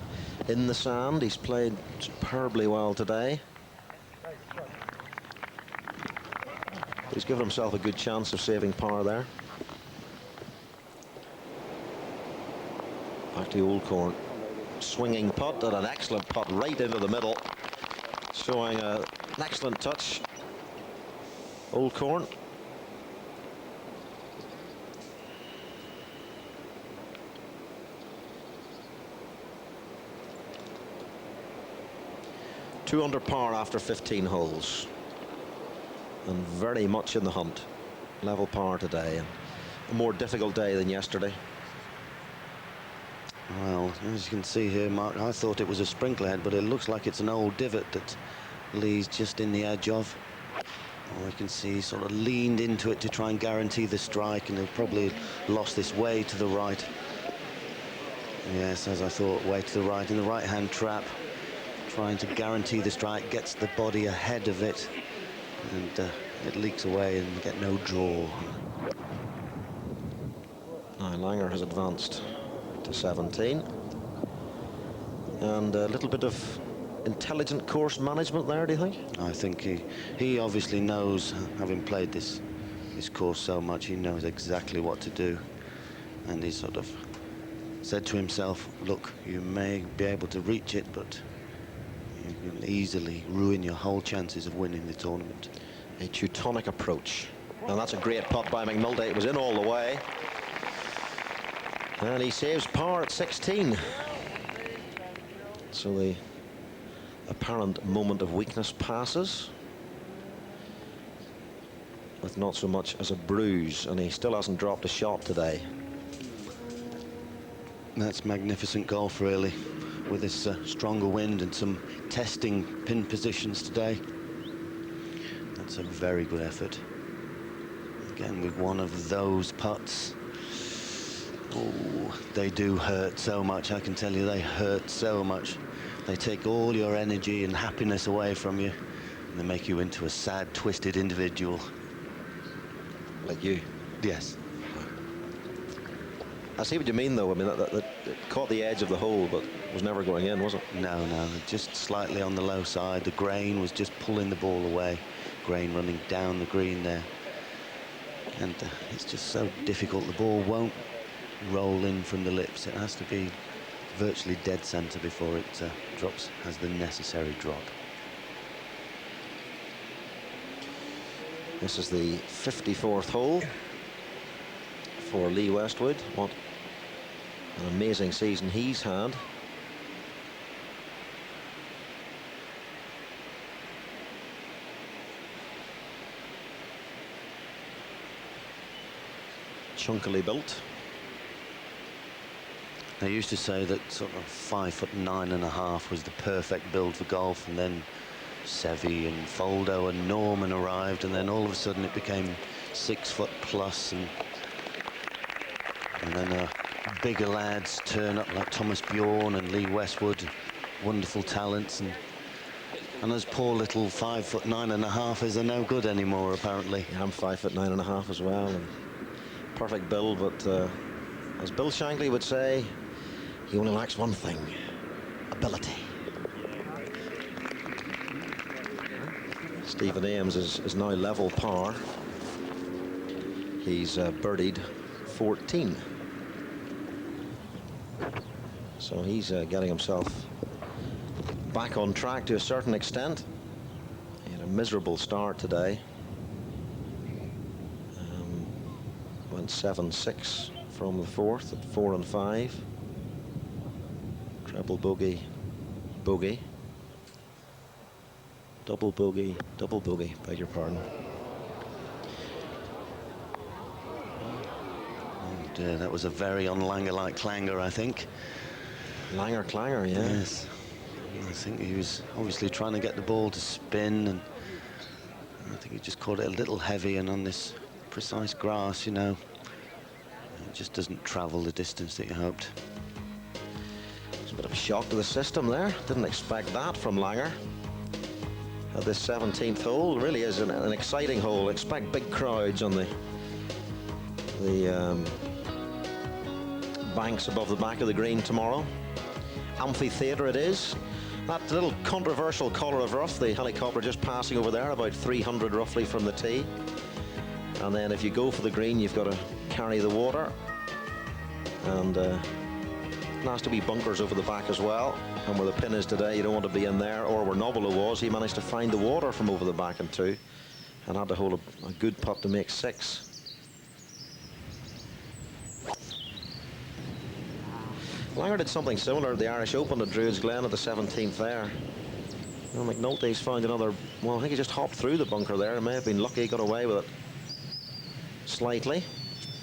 Speaker 6: in the sand. He's played superbly well today. He's given himself a good chance of saving par there. Back to Oldcorn. Swinging putt, and an excellent putt right into the middle, showing an excellent touch. Oldcorn. Two under par after 15 holes, and very much in the hunt. Level par today, and a more difficult day than yesterday.
Speaker 4: Well, as you can see here, Mark, I thought it was a sprinkler head, but it looks like it's an old divot that Lee's just in the edge of. Or you can see he sort of leaned into it to try and guarantee the strike, and he'll probably lost this way to the right. Yes, as I thought, way to the right in the right-hand trap, trying to guarantee the strike, gets the body ahead of it, and it leaks away and you get no draw.
Speaker 6: Now Langer has advanced to 17, and a little bit of intelligent course management there, do you think?
Speaker 4: I think he obviously knows, having played this course so much, he knows exactly what to do, and he sort of said to himself, look, you may be able to reach it, but you can easily ruin your whole chances of winning the tournament.
Speaker 6: A Teutonic approach, and that's a great putt by McNulty. It was in all the way, and he saves par at 16. So the apparent moment of weakness passes with not so much as a bruise, and he still hasn't dropped a shot today.
Speaker 4: That's magnificent golf, really, with this stronger wind and some testing pin positions today. That's a very good effort. Again, with one of those putts. Oh, they do hurt so much, I can tell you, they hurt so much. They take all your energy and happiness away from you, and they make you into a sad, twisted individual.
Speaker 6: Like you?
Speaker 4: Yes.
Speaker 6: I see what you mean, though. I mean, that caught the edge of the hole, but was never going in, was it?
Speaker 4: No, just slightly on the low side. The grain was just pulling the ball away. Grain running down the green there. And it's just so difficult. The ball won't roll in from the lips. It has to be virtually dead centre before it has the necessary drop.
Speaker 6: This is the 54th hole for Lee Westwood. What an amazing season he's had. Chunkily built.
Speaker 4: They used to say that sort of 5'9.5" was the perfect build for golf, and then Seve and Foldo and Norman arrived, and then all of a sudden it became 6 foot plus, and then bigger lads turn up like Thomas Bjorn and Lee Westwood, wonderful talents, and those poor little 5'9.5" are no good anymore, apparently.
Speaker 6: Yeah, I'm 5'9.5" as well, and perfect build, but as Bill Shankly would say, he only lacks one thing: ability. Stephen Ames is now level par. He's birdied 14. So he's getting himself back on track to a certain extent. He had a miserable start today. Went 7-6 from the fourth at 4 and 5. Treble bogey, bogey. Double bogey, beg your pardon.
Speaker 4: Oh dear, that was a very un-Langer-like clanger, I think.
Speaker 6: Langer clanger, yeah.
Speaker 4: Yes. I think he was obviously trying to get the ball to spin, and I think he just caught it a little heavy, and on this precise grass, you know, it just doesn't travel the distance that you hoped.
Speaker 6: It's a bit of a shock to the system there. Didn't expect that from Langer. At this 17th hole, really is an exciting hole. Expect big crowds on the banks above the back of the green tomorrow. Amphitheatre it is. That little controversial collar of rough, the helicopter just passing over there, about 300 roughly from the tee. And then if you go for the green, you've got to carry the water. And nasty wee bunkers over the back as well. And where the pin is today, you don't want to be in there. Or where Nobilo was, he managed to find the water from over the back in 2 and had to hold a good putt to make 6. Langer did something similar at the Irish Open at Druids Glen at the 17th there. Well, McNulty's found another, well, I think he just hopped through the bunker there. He may have been lucky, got away with it slightly.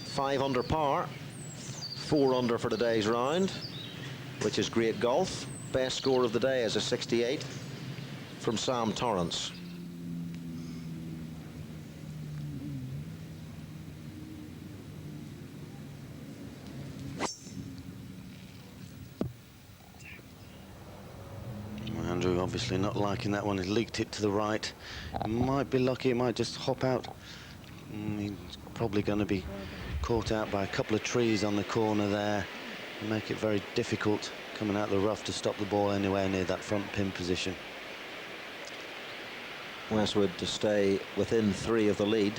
Speaker 6: 5 under par, 4 under for today's round, which is great golf. Best score of the day is a 68 from Sam Torrance.
Speaker 4: Andrew obviously not liking that one. He leaked it to the right. Might be lucky, it might just hop out. He's probably going to be caught out by a couple of trees on the corner there and make it very difficult coming out of the rough to stop the ball anywhere near that front pin position.
Speaker 6: Westwood to stay within 3 of the lead.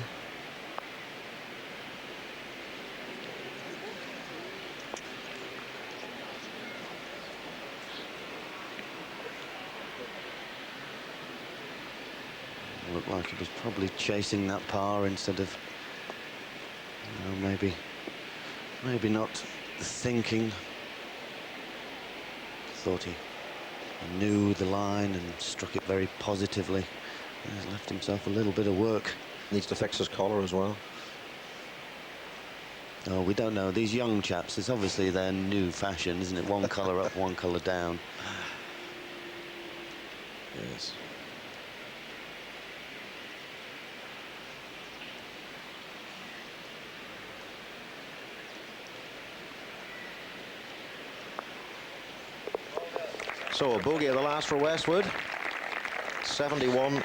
Speaker 4: Looked like he was probably chasing that par instead of, you know, maybe not thinking. Thought he knew the line and struck it very positively. He's left himself a little bit of work.
Speaker 6: Needs to fix his collar as well.
Speaker 4: Oh, we don't know. These young chaps, it's obviously their new fashion, isn't it? One colour up, one colour down.
Speaker 6: Yes. So a bogey of the last for Westwood. 71,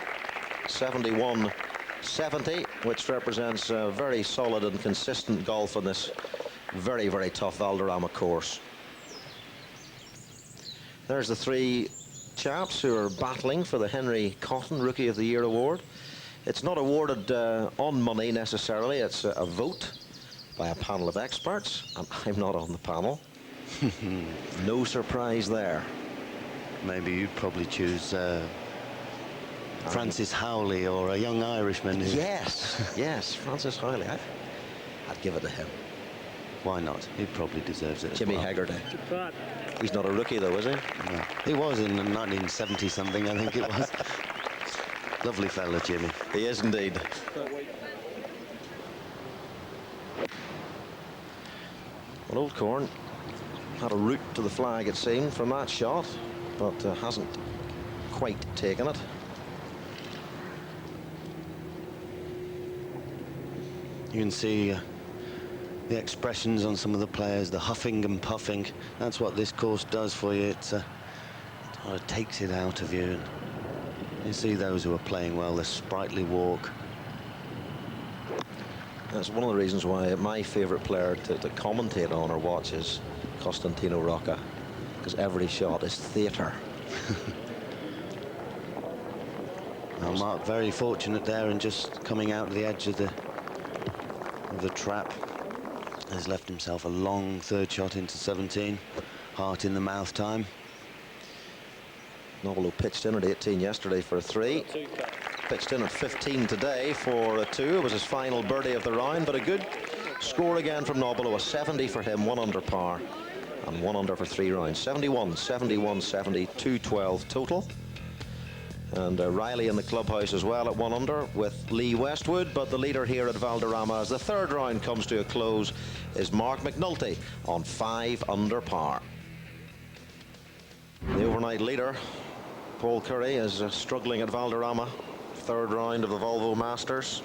Speaker 6: 71, 70, which represents very solid and consistent golf on this very, very tough Valderrama course. There's the three chaps who are battling for the Henry Cotton Rookie of the Year award. It's not awarded on money necessarily. It's a vote by a panel of experts, and I'm not on the panel. No surprise there.
Speaker 4: Maybe you'd probably choose Francis Howley or a young Irishman who...
Speaker 6: Yes, yes, Francis Howley. I'd give it to him.
Speaker 4: Why not? He probably deserves it.
Speaker 6: Jimmy
Speaker 4: as well.
Speaker 6: Haggerty. He's not a rookie though, is he?
Speaker 4: No. He was in 1970 something, I think it was. Lovely fella, Jimmy.
Speaker 6: He is indeed. Well, Old Corn had a route to the flag, it seemed, from that shot, but hasn't quite taken it.
Speaker 4: You can see the expressions on some of the players, the huffing and puffing. That's what this course does for you. It sort of takes it out of you. And you see those who are playing well, the sprightly walk.
Speaker 6: That's one of the reasons why my favourite player to commentate on or watch is Costantino Rocca, because every shot is theatre.
Speaker 4: Now, Mark, very fortunate there, and just coming out to the edge of the trap, has left himself a long third shot into 17. Heart in the mouth time.
Speaker 6: Nobilo pitched in at 18 yesterday for a 3. Pitched in at 15 today for a 2. It was his final birdie of the round, but a good score again from Nobilo. A 70 for him, 1 under par, and 1 under for 3 rounds. 71, 71, 70, 212 total. And Riley in the clubhouse as well at 1 under with Lee Westwood. But the leader here at Valderrama, as the third round comes to a close, is Mark McNulty on 5 under par. The overnight leader, Paul Curry, is struggling at Valderrama. Third round of the Volvo Masters.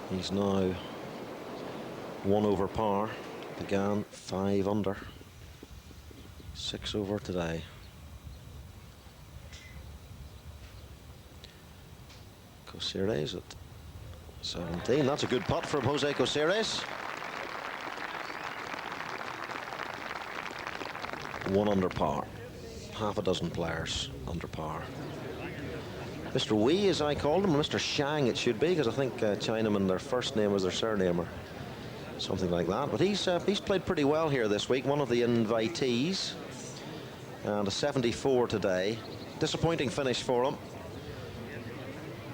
Speaker 6: He's now 1 over par. Began 5 under. 6 over today. Cosires at 17. That's a good putt from Jose Cosires. 1 under par. Half a dozen players under par. Mr. Wee, as I called him, Mr. Shang it should be, because I think Chinaman, their first name was their surname or something like that. But he's played pretty well here this week. One of the invitees, and a 74 today. Disappointing finish for him.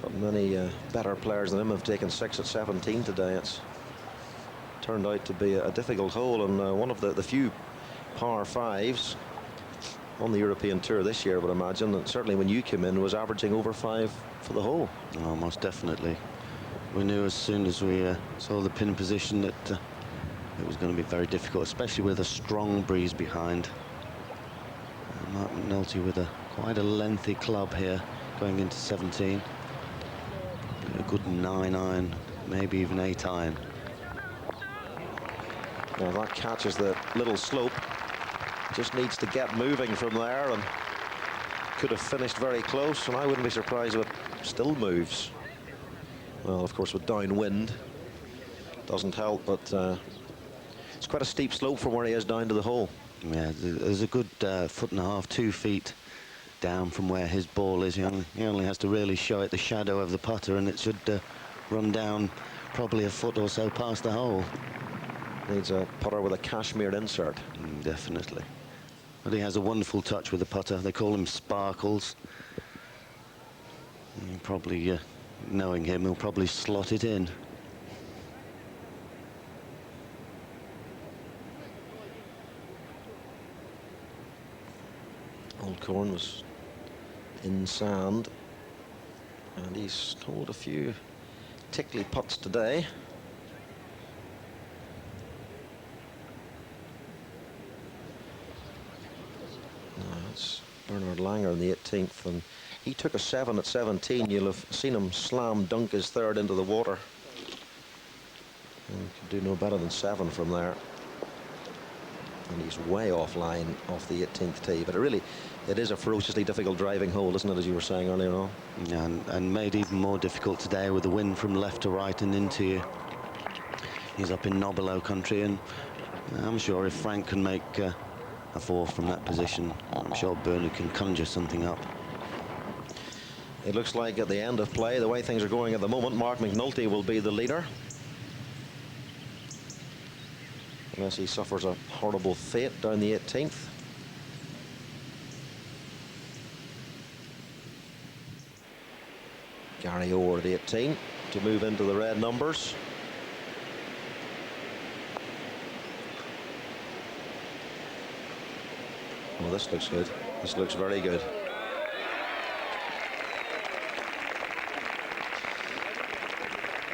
Speaker 6: But many better players than him have taken 6 at 17 today. It's turned out to be a difficult hole, and one of the few par 5s on the European Tour this year, I would imagine, and certainly when you came in, was averaging over 5 for the hole.
Speaker 4: Oh, most definitely. We knew as soon as we saw the pin position that it was going to be very difficult, especially with a strong breeze behind. Mark McNulty with quite a lengthy club here, going into 17. A good 9 iron, maybe even 8 iron.
Speaker 6: Well, that catches the little slope. Just needs to get moving from there, and could have finished very close, and I wouldn't be surprised if it still moves. Well, of course, with downwind, doesn't help, but it's quite a steep slope from where he is down to the hole.
Speaker 4: Yeah, there's a good 1.5 feet, 2 feet down from where his ball is. He only has to really show it the shadow of the putter, and it should run down probably a foot or so past the hole.
Speaker 6: Needs a putter with a cashmere insert.
Speaker 4: Definitely. But he has a wonderful touch with the putter. They call him Sparkles. And probably, knowing him, he'll probably slot it in.
Speaker 6: Old Corn was in sand, and he's holed a few tickly putts today. It's Bernard Langer in the 18th, and he took a 7 at 17. You'll have seen him slam dunk his third into the water. And could do no better than 7 from there. And he's way offline off the 18th tee. But it really, It is a ferociously difficult driving hole, isn't it, as you were saying earlier on?
Speaker 4: Yeah, and made even more difficult today with the wind from left to right and into you. He's up in Nobilo country, and I'm sure if Frank can make a four from that position, I'm sure Bernard can conjure something up.
Speaker 6: It looks like at the end of play, the way things are going at the moment, Mark McNulty will be the leader. Unless he suffers a horrible fate down the 18th. Gary Orr at 18 to move into the red numbers. Well, this looks good. This looks very good.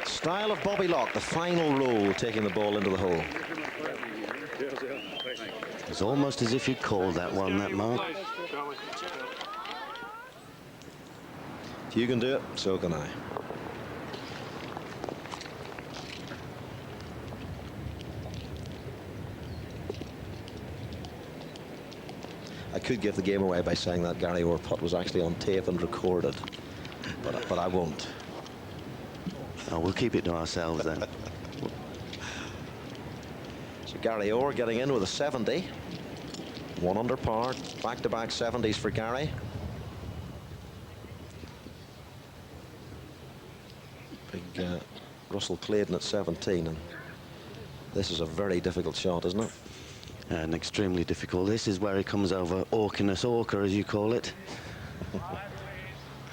Speaker 6: Style of Bobby Locke, the final roll, taking the ball into the hole.
Speaker 4: It's almost as if you called that one, that mark.
Speaker 6: If you can do it, so can I. I could give the game away by saying that Gary Orr putt was actually on tape and recorded, but I won't.
Speaker 4: Oh, we'll keep it to ourselves then.
Speaker 6: So Gary Orr getting in with a 70. 1 under par, back-to-back 70s for Gary. Big Russell Clayton at 17, and this is a very difficult shot, isn't it?
Speaker 4: And extremely difficult. This is where he comes over Orkiness Orca, as you call it.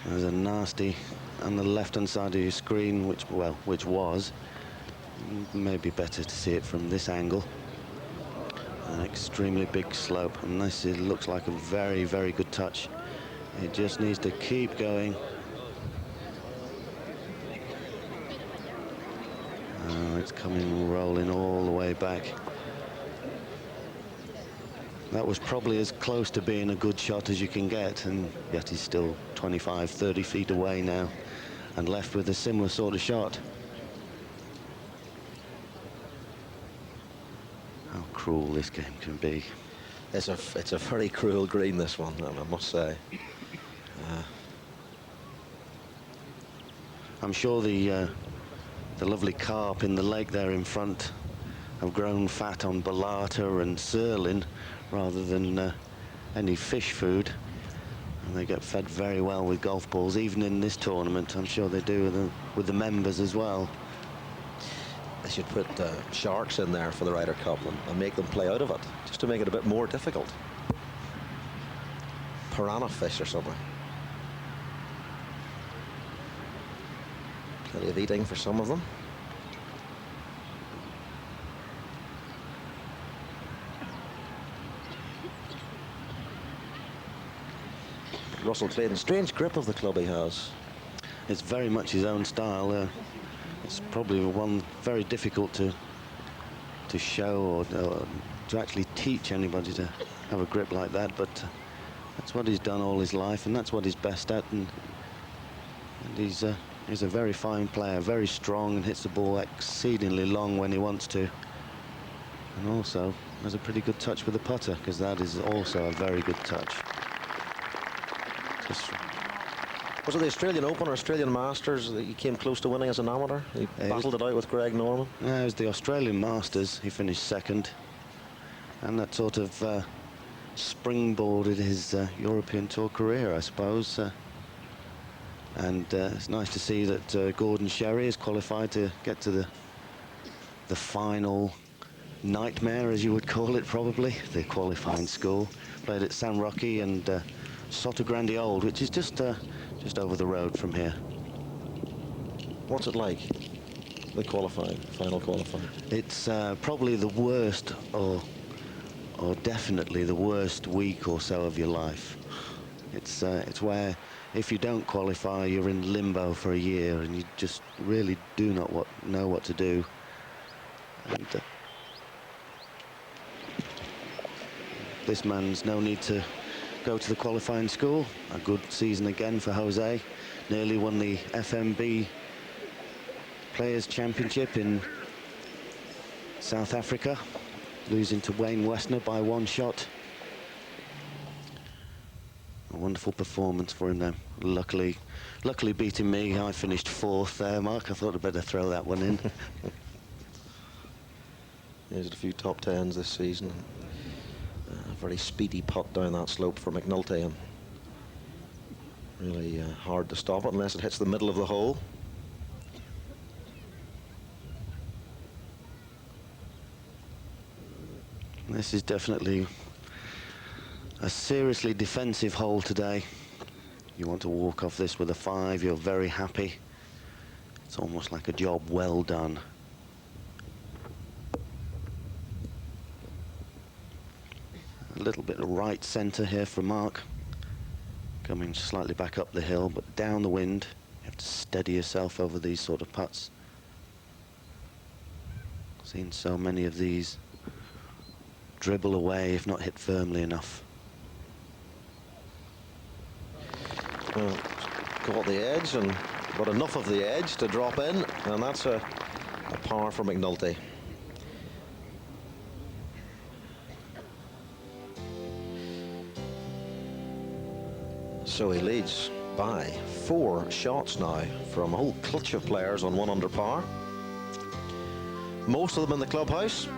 Speaker 4: There's a nasty on the left-hand side of your screen, which was maybe better to see it from this angle. An extremely big slope, and this looks like a very, very good touch. It just needs to keep going. Oh, it's coming rolling all the way back. That was probably as close to being a good shot as you can get, and yet he's still 25, 30 feet away now and left with a similar sort of shot. How cruel this game can be.
Speaker 6: It's a very cruel green, this one, I must say.
Speaker 4: I'm sure the lovely carp in the lake there in front have grown fat on balata and surlin rather than any fish food, and they get fed very well with golf balls, even in this tournament. I'm sure they do with the members as well.
Speaker 6: They should put sharks in there for the Ryder Cup and make them play out of it, just to make it a bit more difficult. Piranha fish or something. Plenty of eating for some of them. Russell Clayton, strange grip of the club he has.
Speaker 4: It's very much his own style. It's probably one very difficult to show or to actually teach anybody to have a grip like that, but that's what he's done all his life, and that's what he's best at, and he's a very fine player, very strong, and hits the ball exceedingly long when he wants to, and also has a pretty good touch with the putter, because that is also a very good touch.
Speaker 6: Was it the Australian Open or Australian Masters that he came close to winning as an amateur? He battled it out with Greg Norman.
Speaker 4: Yeah, it was the Australian Masters. He finished second, and that sort of springboarded his European Tour career, I suppose. And it's nice to see that Gordon Sherry is qualified to get to the final nightmare, as you would call it, probably, the qualifying school. Played at San Roque and Sotogrande Old, which is just over the road from here.
Speaker 6: What's it like, the final qualifying?
Speaker 4: It's probably the worst, or definitely the worst week or so of your life. It's where if you don't qualify, you're in limbo for a year, and you just really do not know what to do. And this man's no need to go to the qualifying school. A good season again for Jose. Nearly won the FMB Players Championship in South Africa, losing to Wayne Westner by 1 shot. Wonderful performance for him there. Luckily beating me. I finished 4th there, Mark. I thought I'd better throw that one in.
Speaker 6: He's had a few top 10s this season. A very speedy putt down that slope for McNulty, and really hard to stop it unless it hits the middle of the hole.
Speaker 4: This is definitely a seriously defensive hole today. You want to walk off this with a 5, you're very happy. It's almost like a job well done. A little bit of right centre here for Mark. Coming slightly back up the hill, but down the wind. You have to steady yourself over these sort of putts. Seen so many of these dribble away if not hit firmly enough.
Speaker 6: Well, caught the edge, and got enough of the edge to drop in, and that's a par for McNulty. So he leads by 4 shots now from a whole clutch of players on 1 under par. Most of them in the clubhouse.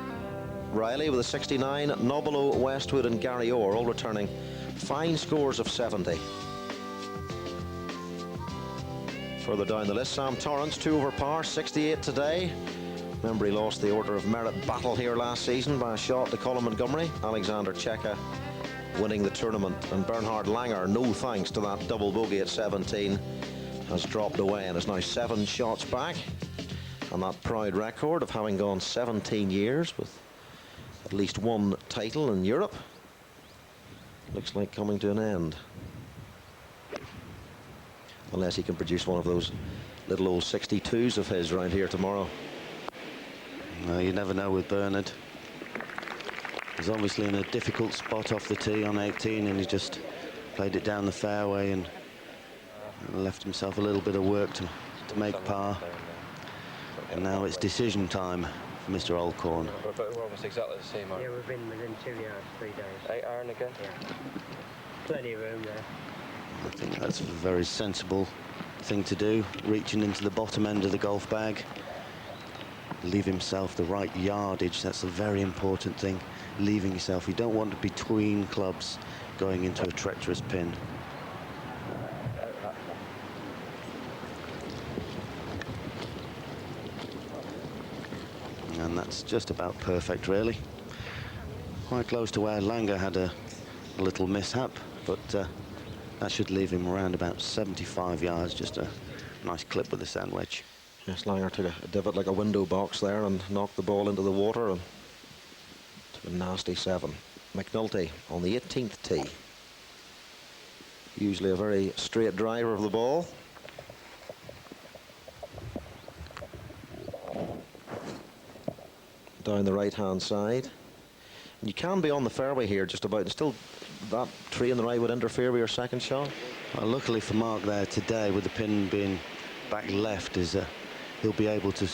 Speaker 6: Riley with a 69, Nobilo, Westwood and Gary Orr all returning fine scores of 70. Further down the list, Sam Torrance, 2 over par, 68 today. Remember, he lost the Order of Merit battle here last season by a shot to Colin Montgomery. Alexander Cheka winning the tournament, and Bernhard Langer, no thanks to that double bogey at 17, has dropped away and is now 7 shots back. And that proud record of having gone 17 years with at least 1 title in Europe looks like coming to an end. Unless he can produce one of those little old 62s of his around here tomorrow.
Speaker 4: Well, you never know with Bernard. He's obviously in a difficult spot off the tee on 18, and he just played it down the fairway and left himself a little bit of work to make par. And now it's decision time for Mr. Alcorn.
Speaker 3: But we're almost exactly the same.
Speaker 5: Yeah, we've been within 2 yards 3 days.
Speaker 3: 8 iron again?
Speaker 5: Yeah. Plenty of room there.
Speaker 4: I think that's a very sensible thing to do, reaching into the bottom end of the golf bag. Leave himself the right yardage. That's a very important thing. Leaving yourself. You don't want to be between clubs going into a treacherous pin. And that's just about perfect, really. Quite close to where Langer had a little mishap, but that should leave him around about 75 yards. Just a nice clip with the sand wedge.
Speaker 6: Yes, Langer took a divot like a window box there and knocked the ball into the water, and to a nasty 7. McNulty on the 18th tee. Usually a very straight driver of the ball. Down the right-hand side. And you can be on the fairway here just about, and still that tree in the right would interfere with your second shot.
Speaker 4: Well, luckily for Mark there today, with the pin being back left, is he'll be able to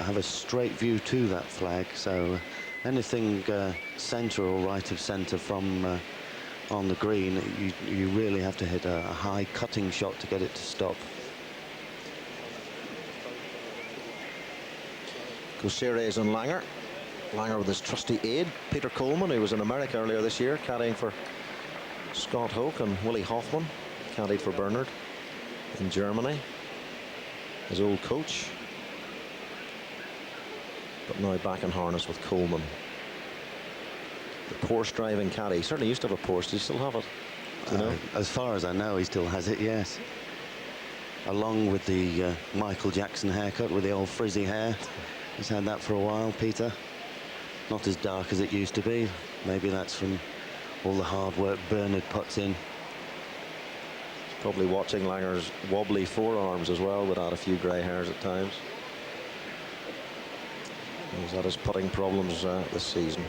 Speaker 4: have a straight view to that flag. So anything centre or right of centre from on the green, you really have to hit a high cutting shot to get it to stop.
Speaker 6: Gosires and Langer. Langer with his trusty aide, Peter Coleman, who was in America earlier this year, caddying for Scott Hoke, and Willie Hoffman, caddied for Bernard in Germany. His old coach. But now back in harness with Coleman. The Porsche driving caddy. He certainly used to have a Porsche. Does he still have it? Do you know?
Speaker 4: As far as I know, he still has it, yes. Along with the Michael Jackson haircut with the old frizzy hair. He's had that for a while, Peter. Not as dark as it used to be. Maybe that's from all the hard work Bernard puts in.
Speaker 6: Probably watching Langer's wobbly forearms as well, would add a few grey hairs at times. He's had his putting problems this season.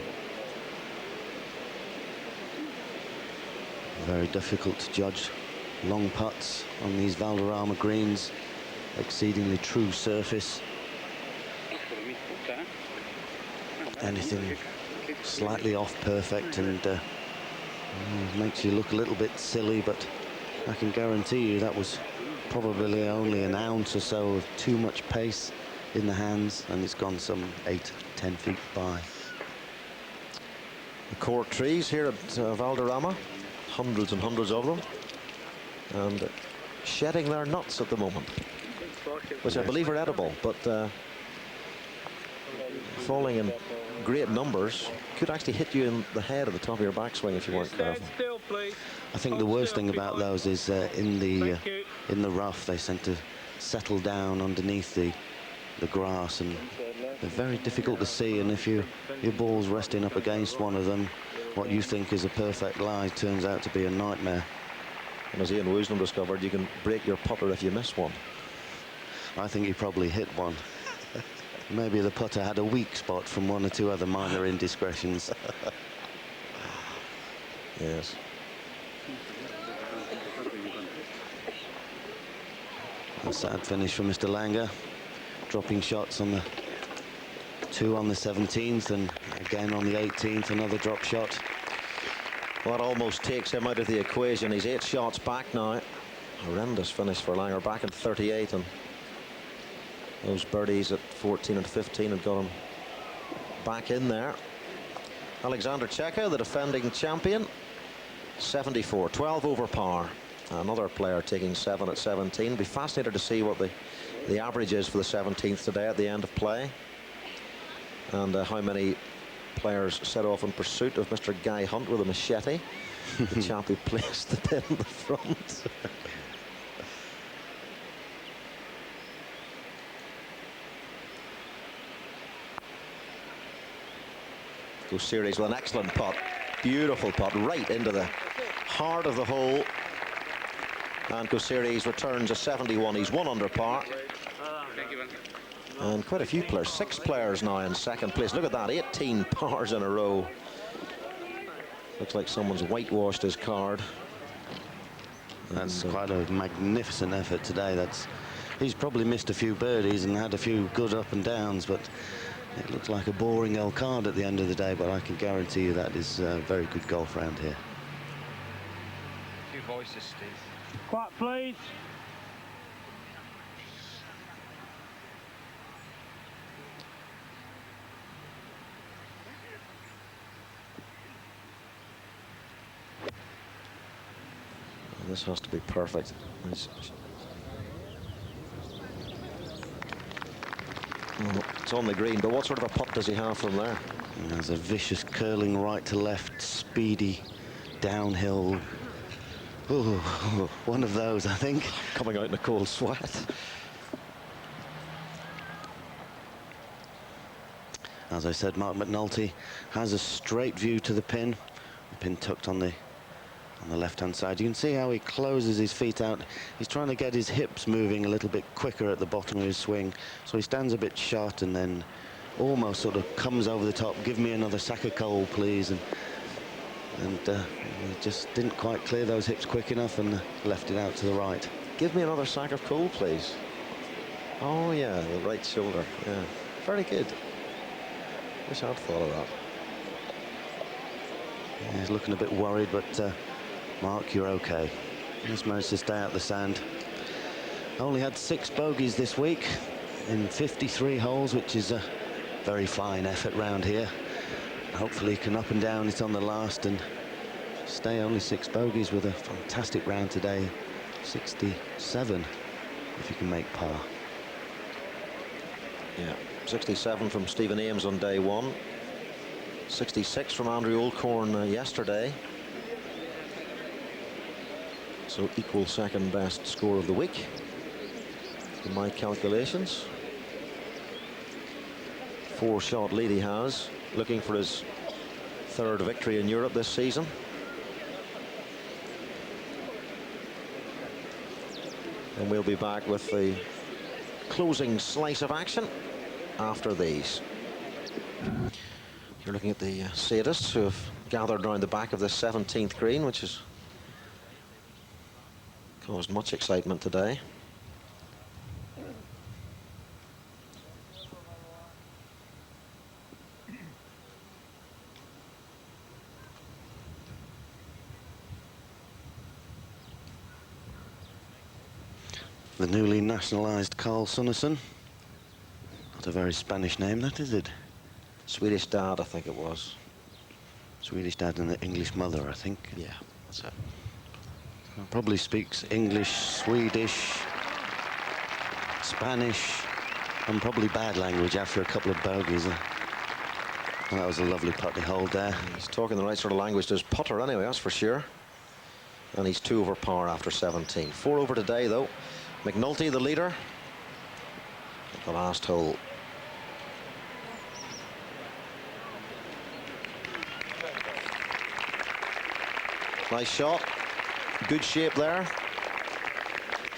Speaker 4: Very difficult to judge long putts on these Valderrama greens. Exceedingly true surface. Anything slightly off perfect and makes you look a little bit silly, but I can guarantee you that was probably only an ounce or so of too much pace in the hands, and it's gone some 8-10 feet by.
Speaker 6: The court trees here at Valderrama, hundreds and hundreds of them, and shedding their nuts at the moment, which I believe are edible, but falling in great numbers could actually hit you in the head at the top of your backswing if you weren't careful.
Speaker 4: I think the worst thing about those is in the rough they tend to settle down underneath the grass, and they're very difficult to see, and if your ball's resting up against one of them, what you think is a perfect lie turns out to be a nightmare.
Speaker 6: And as Ian Woosnam discovered, you can break your putter if you miss one.
Speaker 4: I think he probably hit one. Maybe the putter had a weak spot from one or two other minor indiscretions.
Speaker 6: Yes.
Speaker 4: A sad finish for Mr. Langer, dropping shots on the 2 on the 17th, and again on the 18th, another drop shot.
Speaker 6: Well, that almost takes him out of the equation. He's 8 shots back now. Horrendous finish for Langer, back in 38, and those birdies at 14 and 15 had got him back in there. Alexander Cheka, the defending champion, 74, 12 over par. Another player taking 7 at 17. Be fascinated to see what the average is for the 17th today at the end of play, and how many players set off in pursuit of Mr. Guy Hunt with a machete, the chap who placed the pin in the front. Goes series with an excellent putt, beautiful putt, right into the heart of the hole. And Series returns a 71. He's 1 under par. And quite a few players, 6 players now in second place. Look at that, 18 pars in a row. Looks like someone's whitewashed his card.
Speaker 4: That's quite a magnificent effort today. He's probably missed a few birdies and had a few good up and downs, but it looks like a boring old card at the end of the day, but I can guarantee you that is a very good golf round here.
Speaker 3: Two voices, Steve.
Speaker 5: Quiet, please.
Speaker 6: This has to be perfect. It's on the green, but what sort of a putt does he have from there?
Speaker 4: There's a vicious curling right to left, speedy downhill. Ooh, one of those, I think.
Speaker 6: Coming out in a cold sweat.
Speaker 4: As I said, Mark McNulty has a straight view to the pin tucked on the left-hand side. You can see how he closes his feet out. He's trying to get his hips moving a little bit quicker at the bottom of his swing, so he stands a bit short and then almost sort of comes over the top. Give me another sack of coal, please. And he just didn't quite clear those hips quick enough and left it out to the right.
Speaker 6: Give me another sack of coal, please. Oh yeah, the right shoulder. Yeah, very good. Wish I'd thought of that.
Speaker 4: Yeah, he's looking a bit worried, but Mark, you're okay. He's managed to stay out the sand. Only had 6 bogeys this week in 53 holes, which is a very fine effort round here. Hopefully he can up and down it on the last and stay only 6 bogeys with a fantastic round today. 67 if you can make par.
Speaker 6: Yeah, 67 from Stephen Ames on day 1. 66 from Andrew Olcorn yesterday. So equal second best score of the week in my calculations. 4-shot lead he has, looking for his 3rd victory in Europe this season. And we'll be back with the closing slice of action after these. You're looking at the sadists who have gathered around the back of the 17th green, which has caused much excitement today.
Speaker 4: the newly nationalised Carl Sunesson. Not a very Spanish name, that, is it?
Speaker 6: Swedish dad, I think it was.
Speaker 4: Swedish dad and an English mother, I think.
Speaker 6: Yeah, that's it.
Speaker 4: Probably speaks English, Swedish, Spanish, and probably bad language after a couple of bogeys. That was a lovely putt to hold there.
Speaker 6: He's talking the right sort of language to his putter anyway, that's for sure. And he's 2 over par after 17. 4 over today, though. McNulty, the leader, at the last hole. Nice shot. Good shape there.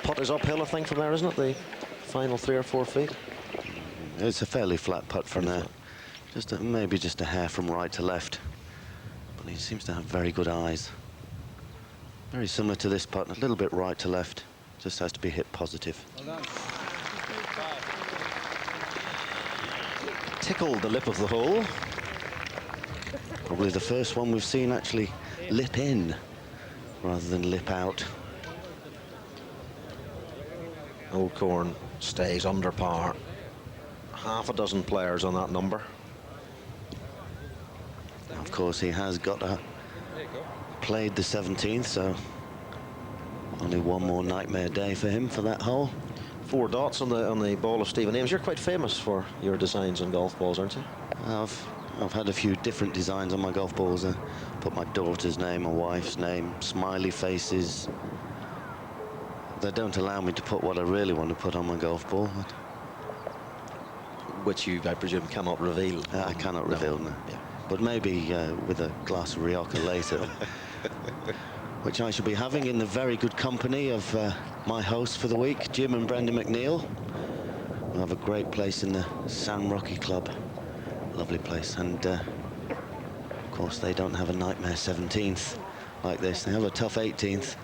Speaker 6: Putt is uphill, I think, from there, isn't it? The final 3 or 4 feet.
Speaker 4: It's a fairly flat putt from there. Maybe just a hair from right to left. But he seems to have very good eyes. Very similar to this putt, a little bit right to left. Just has to be hit positive.
Speaker 6: Tickled the lip of the hole.
Speaker 4: Probably the first one we've seen actually lip in rather than lip out.
Speaker 6: Old Corn stays under par. Half a dozen players on that number.
Speaker 4: Of course, he has played the 17th, so only one more nightmare day for him for that hole.
Speaker 6: 4 dots on the ball of Stephen Ames. You're quite famous for your designs on golf balls, aren't you?
Speaker 4: I've had a few different designs on my golf balls. Put my daughter's name, my wife's name, smiley faces. They don't allow me to put what I really want to put on my golf ball.
Speaker 6: Which you, I presume, cannot reveal.
Speaker 4: I cannot reveal, no.
Speaker 6: Yeah.
Speaker 4: But maybe with a glass of Rioja later, which I shall be having in the very good company of my hosts for the week, Jim and Brendan McNeil. We have a great place in the San Roque Club. Lovely place. And, of course, they don't have a nightmare 17th like this. They have a tough 18th.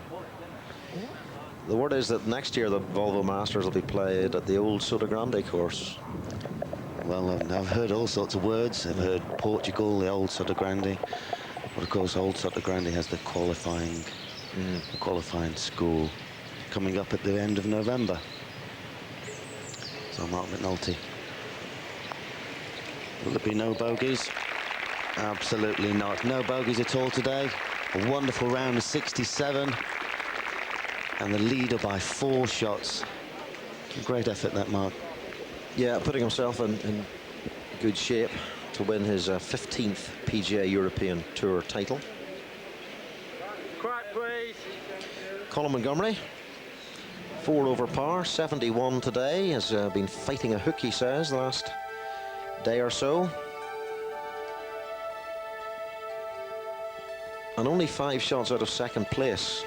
Speaker 6: The word is that next year the Volvo Masters will be played at the old Soda Grande course.
Speaker 4: Well, I've heard all sorts of words. I've heard Portugal, the old Soda Grande. But, of course, old Soda Grande has the qualifying school coming up at the end of November. So, Mark McNulty. Will there be no bogeys? Absolutely not. No bogeys at all today. A wonderful round of 67. And the leader by 4 shots. A great effort, that, Mark.
Speaker 6: Yeah, putting himself in good shape to win his 15th PGA European Tour title.
Speaker 5: Quiet, please.
Speaker 6: Colin Montgomery, 4 over par, 71 today. Has been fighting a hook, he says, the last day or so. And only 5 shots out of second place.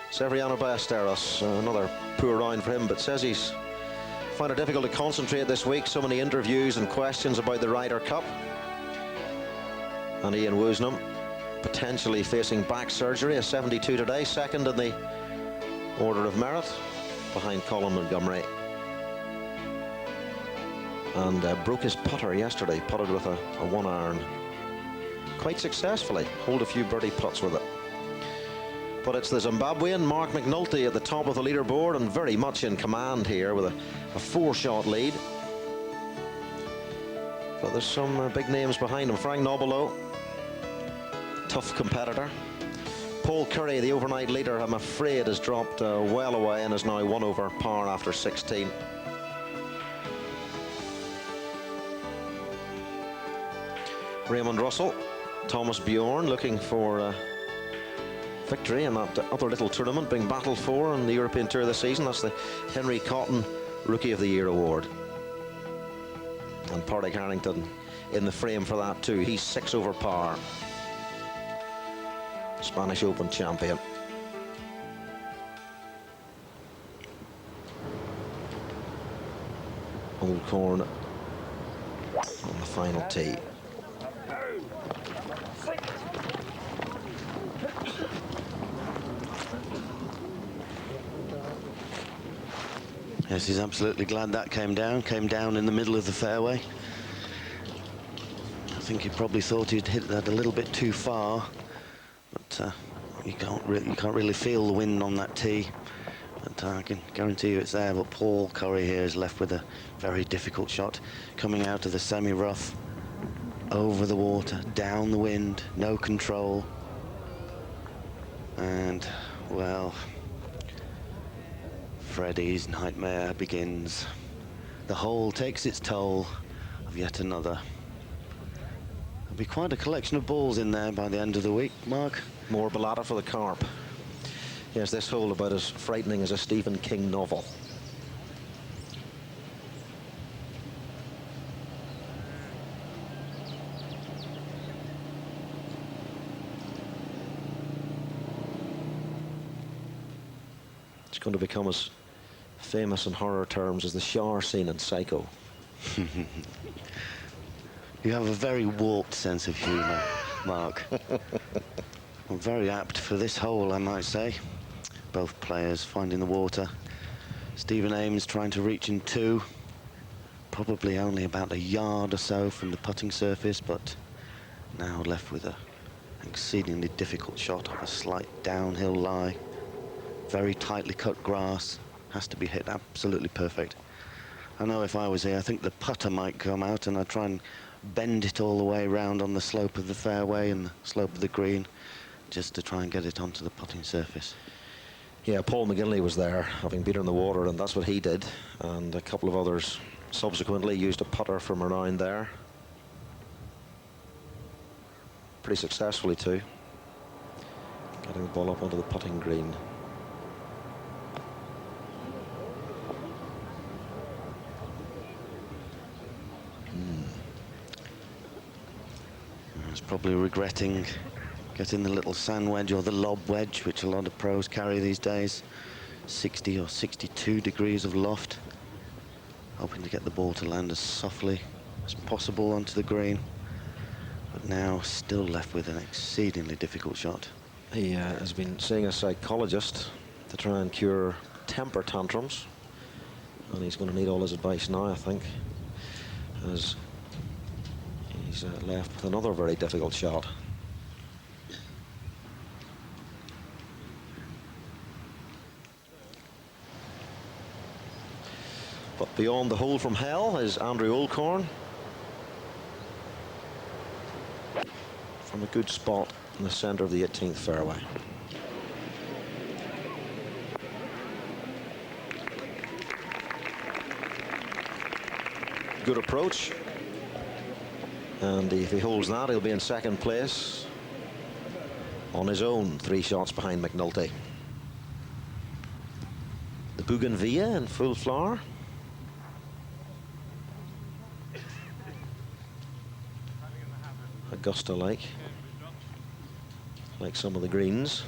Speaker 6: Severiano Ballesteros, another poor round for him, but says he's found it difficult to concentrate this week. So many interviews and questions about the Ryder Cup. And Ian Woosnam potentially facing back surgery, a 72 today, second in the order of merit behind Colin Montgomery. And broke his putter yesterday, putted with a 1-iron quite successfully, hold a few birdie putts with it. But it's the Zimbabwean Mark McNulty at the top of the leaderboard and very much in command here with a 4-shot lead. But there's some big names behind him. Frank Nobilo, tough competitor. Paul Curry, the overnight leader, I'm afraid has dropped well away and is now 1 over par after 16. Raymond Russell, Thomas Bjorn looking for victory in that other little tournament being battled for on the European Tour this season. That's the Henry Cotton Rookie of the Year award. And Padraig Harrington in the frame for that too. He's 6 over par. Spanish Open champion. Old Corn on the final tee.
Speaker 4: Yes, he's absolutely glad that came down in the middle of the fairway. I think he probably thought he'd hit that a little bit too far, but you can't really feel the wind on that tee. But shot. I can guarantee you it's there, but Paul Curry here is left with a very difficult shot, coming out of the semi-rough, over the water, down the wind, no control. And, well, Freddie's nightmare begins. The hole takes its toll of yet another. There'll be quite a collection of balls in there by the end of the week, Mark.
Speaker 6: More balata for the carp. Yes, this hole about as frightening as a Stephen King novel. It's going to become as famous in horror terms as the shower scene in Psycho.
Speaker 4: You have a very warped sense of humour, Mark. Well, very apt for this hole, I might say. Both players finding the water. Stephen Ames trying to reach in two. Probably only about a yard or so from the putting surface, but now left with an exceedingly difficult shot of a slight downhill lie. Very tightly cut grass. Has to be hit absolutely perfect. I know if I was here, I think the putter might come out and I'd try and bend it all the way around on the slope of the fairway and the slope of the green, just to try and get it onto the putting surface.
Speaker 6: Yeah, Paul McGinley was there, having been in the water, and that's what he did. And a couple of others subsequently used a putter from around there. Pretty successfully too. Getting the ball up onto the putting green.
Speaker 4: He's probably regretting getting the little sand wedge or the lob wedge, which a lot of pros carry these days. 60 or 62 degrees of loft. Hoping to get the ball to land as softly as possible onto the green. But now still left with an exceedingly difficult shot.
Speaker 6: He has been seeing a psychologist to try and cure temper tantrums. And he's going to need all his advice now, I think, as he's left with another very difficult shot. But beyond the hole from hell is Andrew Olcorn. From a good spot in the centre of the 18th fairway. Good approach. And if he holds that, he'll be in second place on his own, 3 shots behind McNulty. The Bougainvillea in full flower. Augusta-like, like some of the greens.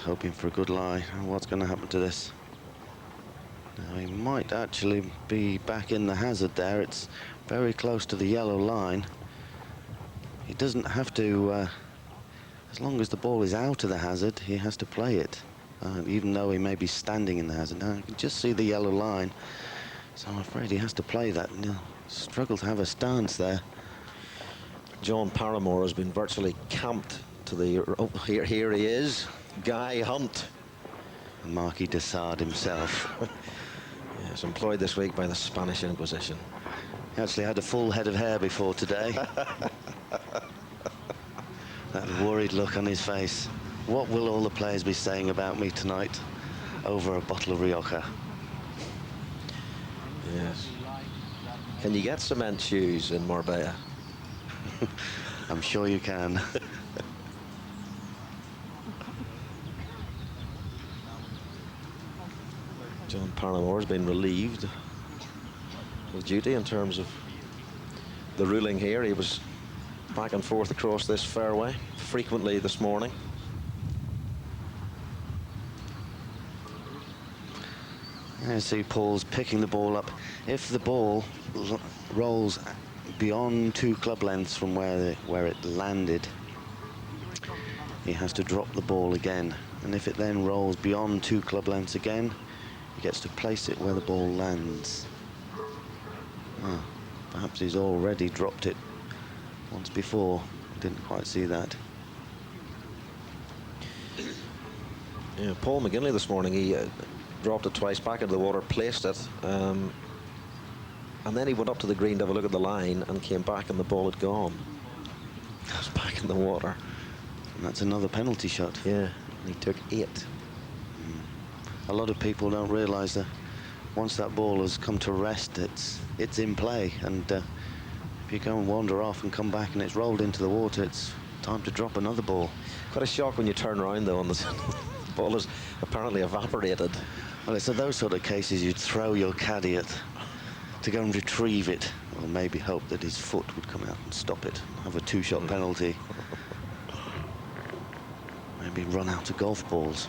Speaker 4: Hoping for a good lie. What's going to happen to this? Now, he might actually be back in the hazard there. It's very close to the yellow line. He doesn't have to, as long as the ball is out of the hazard, he has to play it, even though he may be standing in the hazard. Now, you can just see the yellow line, so I'm afraid he has to play that. And he'll struggle to have a stance there.
Speaker 6: John Paramore has been virtually camped to the... Oh, here he is. Guy Hunt.
Speaker 4: Marquis de Sade himself.
Speaker 6: Yes, employed this week by the Spanish Inquisition.
Speaker 4: He actually had a full head of hair before today. That worried look on his face. What will all the players be saying about me tonight over a bottle of Rioja?
Speaker 6: Yes. Can you get cement shoes in Marbella?
Speaker 4: I'm sure you can.
Speaker 6: John Paramore has been relieved of duty in terms of the ruling here. He was back and forth across this fairway frequently this morning.
Speaker 4: I see Paul's picking the ball up. If the ball rolls beyond 2 club lengths from where it landed, he has to drop the ball again. And if it then rolls beyond 2 club lengths again, He gets to place it where the ball lands. Oh, perhaps he's already dropped it once before. Didn't quite see that.
Speaker 6: Yeah, Paul McGinley this morning, he dropped it twice back into the water, placed it, and then he went up to the green to have a look at the line and came back and the ball had gone. It was back in the water.
Speaker 4: And that's another penalty shot.
Speaker 6: Yeah, and he took 8.
Speaker 4: A lot of people don't realise that once that ball has come to rest, it's in play, and if you go and wander off and come back and it's rolled into the water, it's time to drop another ball.
Speaker 6: Quite a shock when you turn around though and the ball is apparently evaporated.
Speaker 4: Well, it's those sort of cases you'd throw your caddy at to go and retrieve it, or maybe hope that his foot would come out and stop it, have a 2-shot penalty. Maybe run out of golf balls.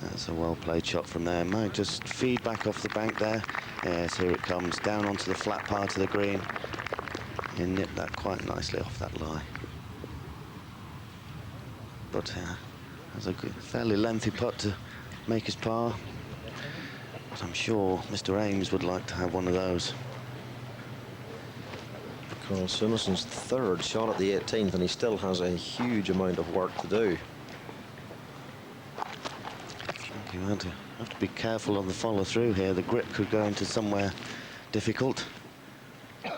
Speaker 4: That's a well-played shot from there. Might just feed back off the bank there. Yes, here it comes, down onto the flat part of the green. He nipped that quite nicely off that lie. But that's a good, fairly lengthy putt to make his par. But I'm sure Mr. Ames would like to have one of those.
Speaker 6: Carl Sunnison's 3rd shot at the 18th, and he still has a huge amount of work to do.
Speaker 4: You have to be careful on the follow through here. The grip could go into somewhere difficult. And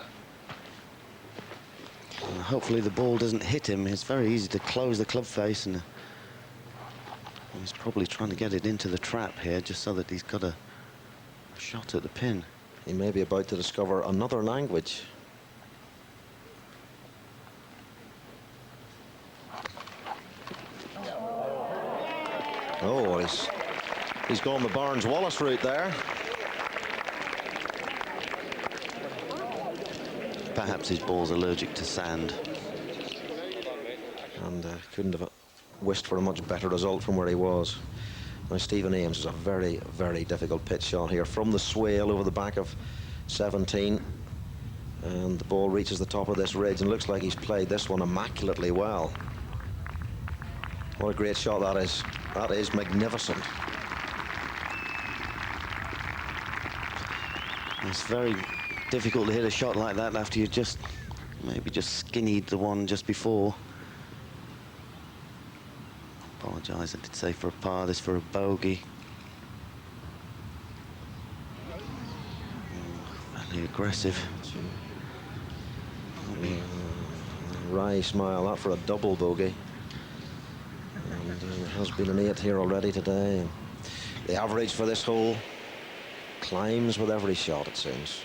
Speaker 4: hopefully the ball doesn't hit him. It's very easy to close the club face, and he's probably trying to get it into the trap here just so that he's got a shot at the pin.
Speaker 6: He may be about to discover another language. Oh, he's gone the Barnes-Wallace route there.
Speaker 4: Perhaps his ball's allergic to sand.
Speaker 6: And couldn't have wished for a much better result from where he was. Now, Stephen Ames is a very, very difficult pitch shot here from the swale over the back of 17. And the ball reaches the top of this ridge and looks like he's played this one immaculately well. What a great shot that is. That is magnificent.
Speaker 4: It's very difficult to hit a shot like that after you maybe just skinnied the one just before. Apologise, I did say for a par, this for a bogey. Very aggressive.
Speaker 6: Wry smile, that for a double bogey. And there has been an 8 here already today. And the average for this hole climbs with every shot, it seems.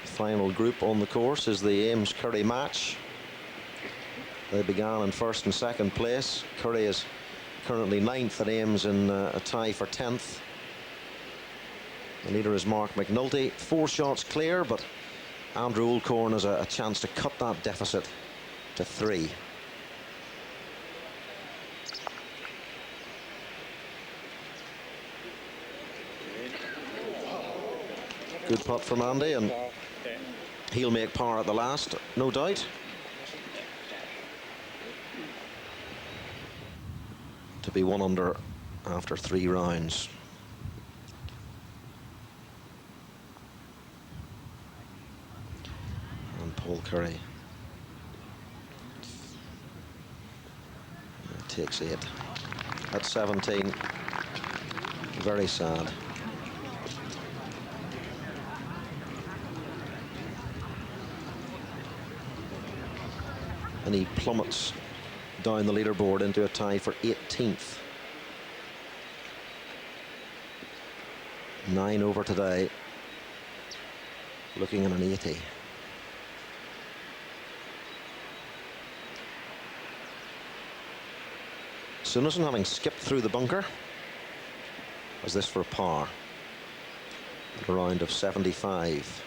Speaker 6: The final group on the course is the Ames-Curry match. They began in 1st and 2nd place. Curry is currently 9th and Ames in a tie for 10th. The leader is Mark McNulty, 4 shots clear, but Andrew Olcorn has a chance to cut that deficit to 3. Good putt from Andy, and he'll make par at the last, no doubt. To be 1 under after 3 rounds. And Paul Curry takes 8 at 17. Very sad. And he plummets down the leaderboard into a tie for 18th. 9 over today. Looking at an 80. Sunnison, having skipped through the bunker, was this for a par at a round of 75.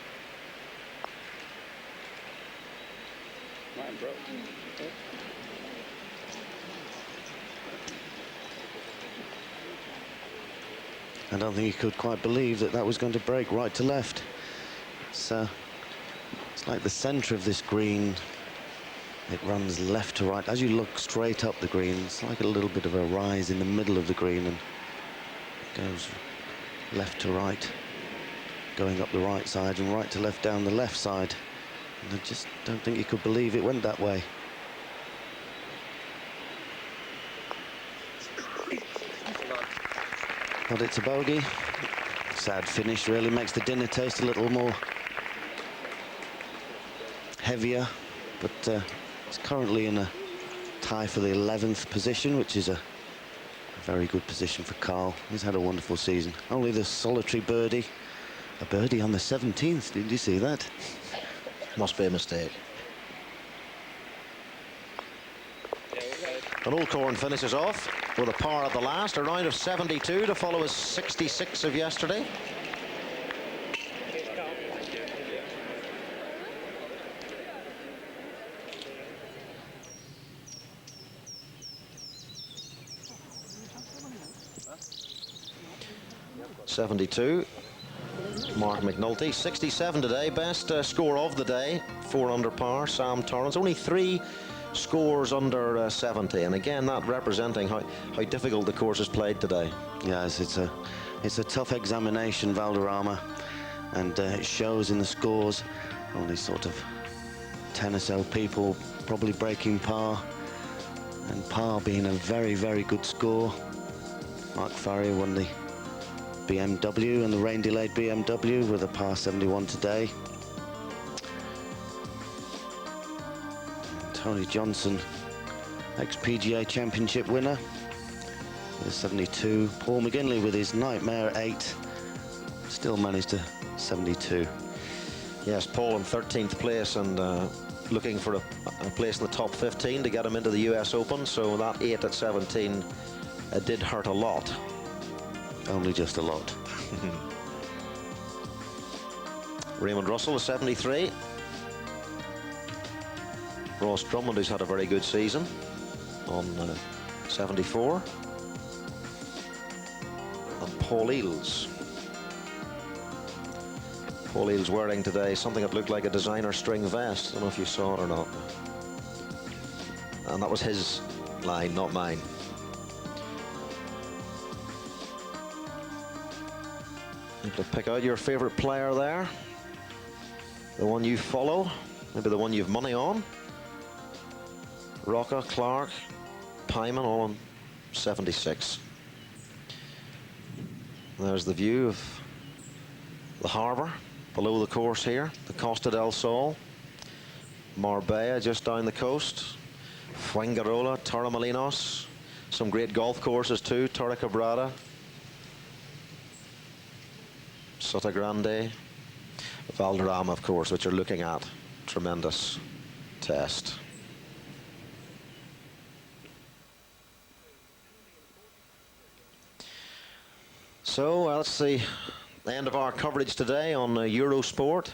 Speaker 4: I don't think he could quite believe that that was going to break right to left. It's like the centre of this green It runs left to right. As you look straight up the green, it's like a little bit of a rise in the middle of the green, and it goes left to right, going up the right side and right to left down the left side. And I just don't think you could believe it went that way. But it's a bogey. Sad finish, really makes the dinner taste a little more heavier, but it's currently in a tie for the 11th position, which is a very good position for Carl. He's had a wonderful season. Only the solitary birdie, a birdie on the 17th. Did you see that?
Speaker 6: Must be a mistake. And O'Corn finishes off with a par at the last, a round of 72 to follow his 66 of yesterday. .72, Mark McNulty. 67 today, best score of the day, 4 under par. Sam Torrance, only 3 scores under 70, and again that representing how difficult the course is played today.
Speaker 4: Yes, it's a tough examination, Valderrama, and it shows in the scores. Only sort of 10 or so people probably breaking par, and par being a very, very good score. Mark Farrier won the BMW and the rain-delayed BMW with a par 71 today. Tony Johnson, ex-PGA Championship winner, with a 72. Paul McGinley with his nightmare 8, still managed a 72.
Speaker 6: Yes, Paul in 13th place and looking for a place in the top 15 to get him into the US Open, so that 8 at 17 did hurt a lot.
Speaker 4: Only just a lot.
Speaker 6: Raymond Russell is 73. Ross Drummond, who's had a very good season, on 74. And Paul Eales. Paul Eales wearing today something that looked like a designer string vest. I don't know if you saw it or not. And that was his line, not mine. You have to pick out your favorite player there. The one you follow, maybe the one you've money on. Rocca, Clark, Pyman, all on 76. There's the view of the harbour below the course here, the Costa del Sol, Marbella just down the coast, Fuengirola, Torremolinos, some great golf courses too, Torrecabrada, Sotogrande, Valderrama, of course, which you're looking at. Tremendous test. So that's the end of our coverage today on Eurosport.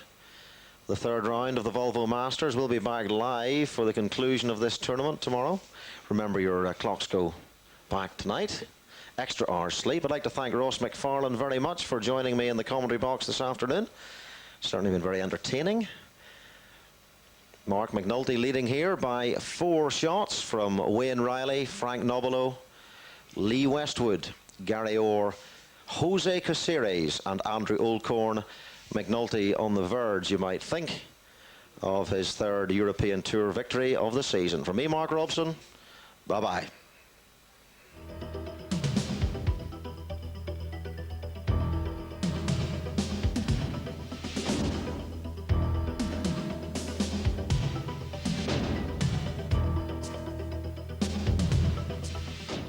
Speaker 6: The third round of the Volvo Masters. We'll be back live for the conclusion of this tournament tomorrow. Remember, your clocks go back tonight. Extra hours sleep. I'd like to thank Ross McFarlane very much for joining me in the commentary box this afternoon. Certainly been very entertaining. Mark McNulty leading here by 4 shots from Wayne Riley, Frank Nobilo, Lee Westwood, Gary Orr, Jose Caceres and Andrew O'Corn. McNulty on the verge, you might think, of his 3rd European Tour victory of the season. From me, Mark Robson, bye-bye.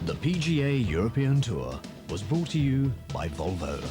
Speaker 1: The PGA European Tour was brought to you by Volvo.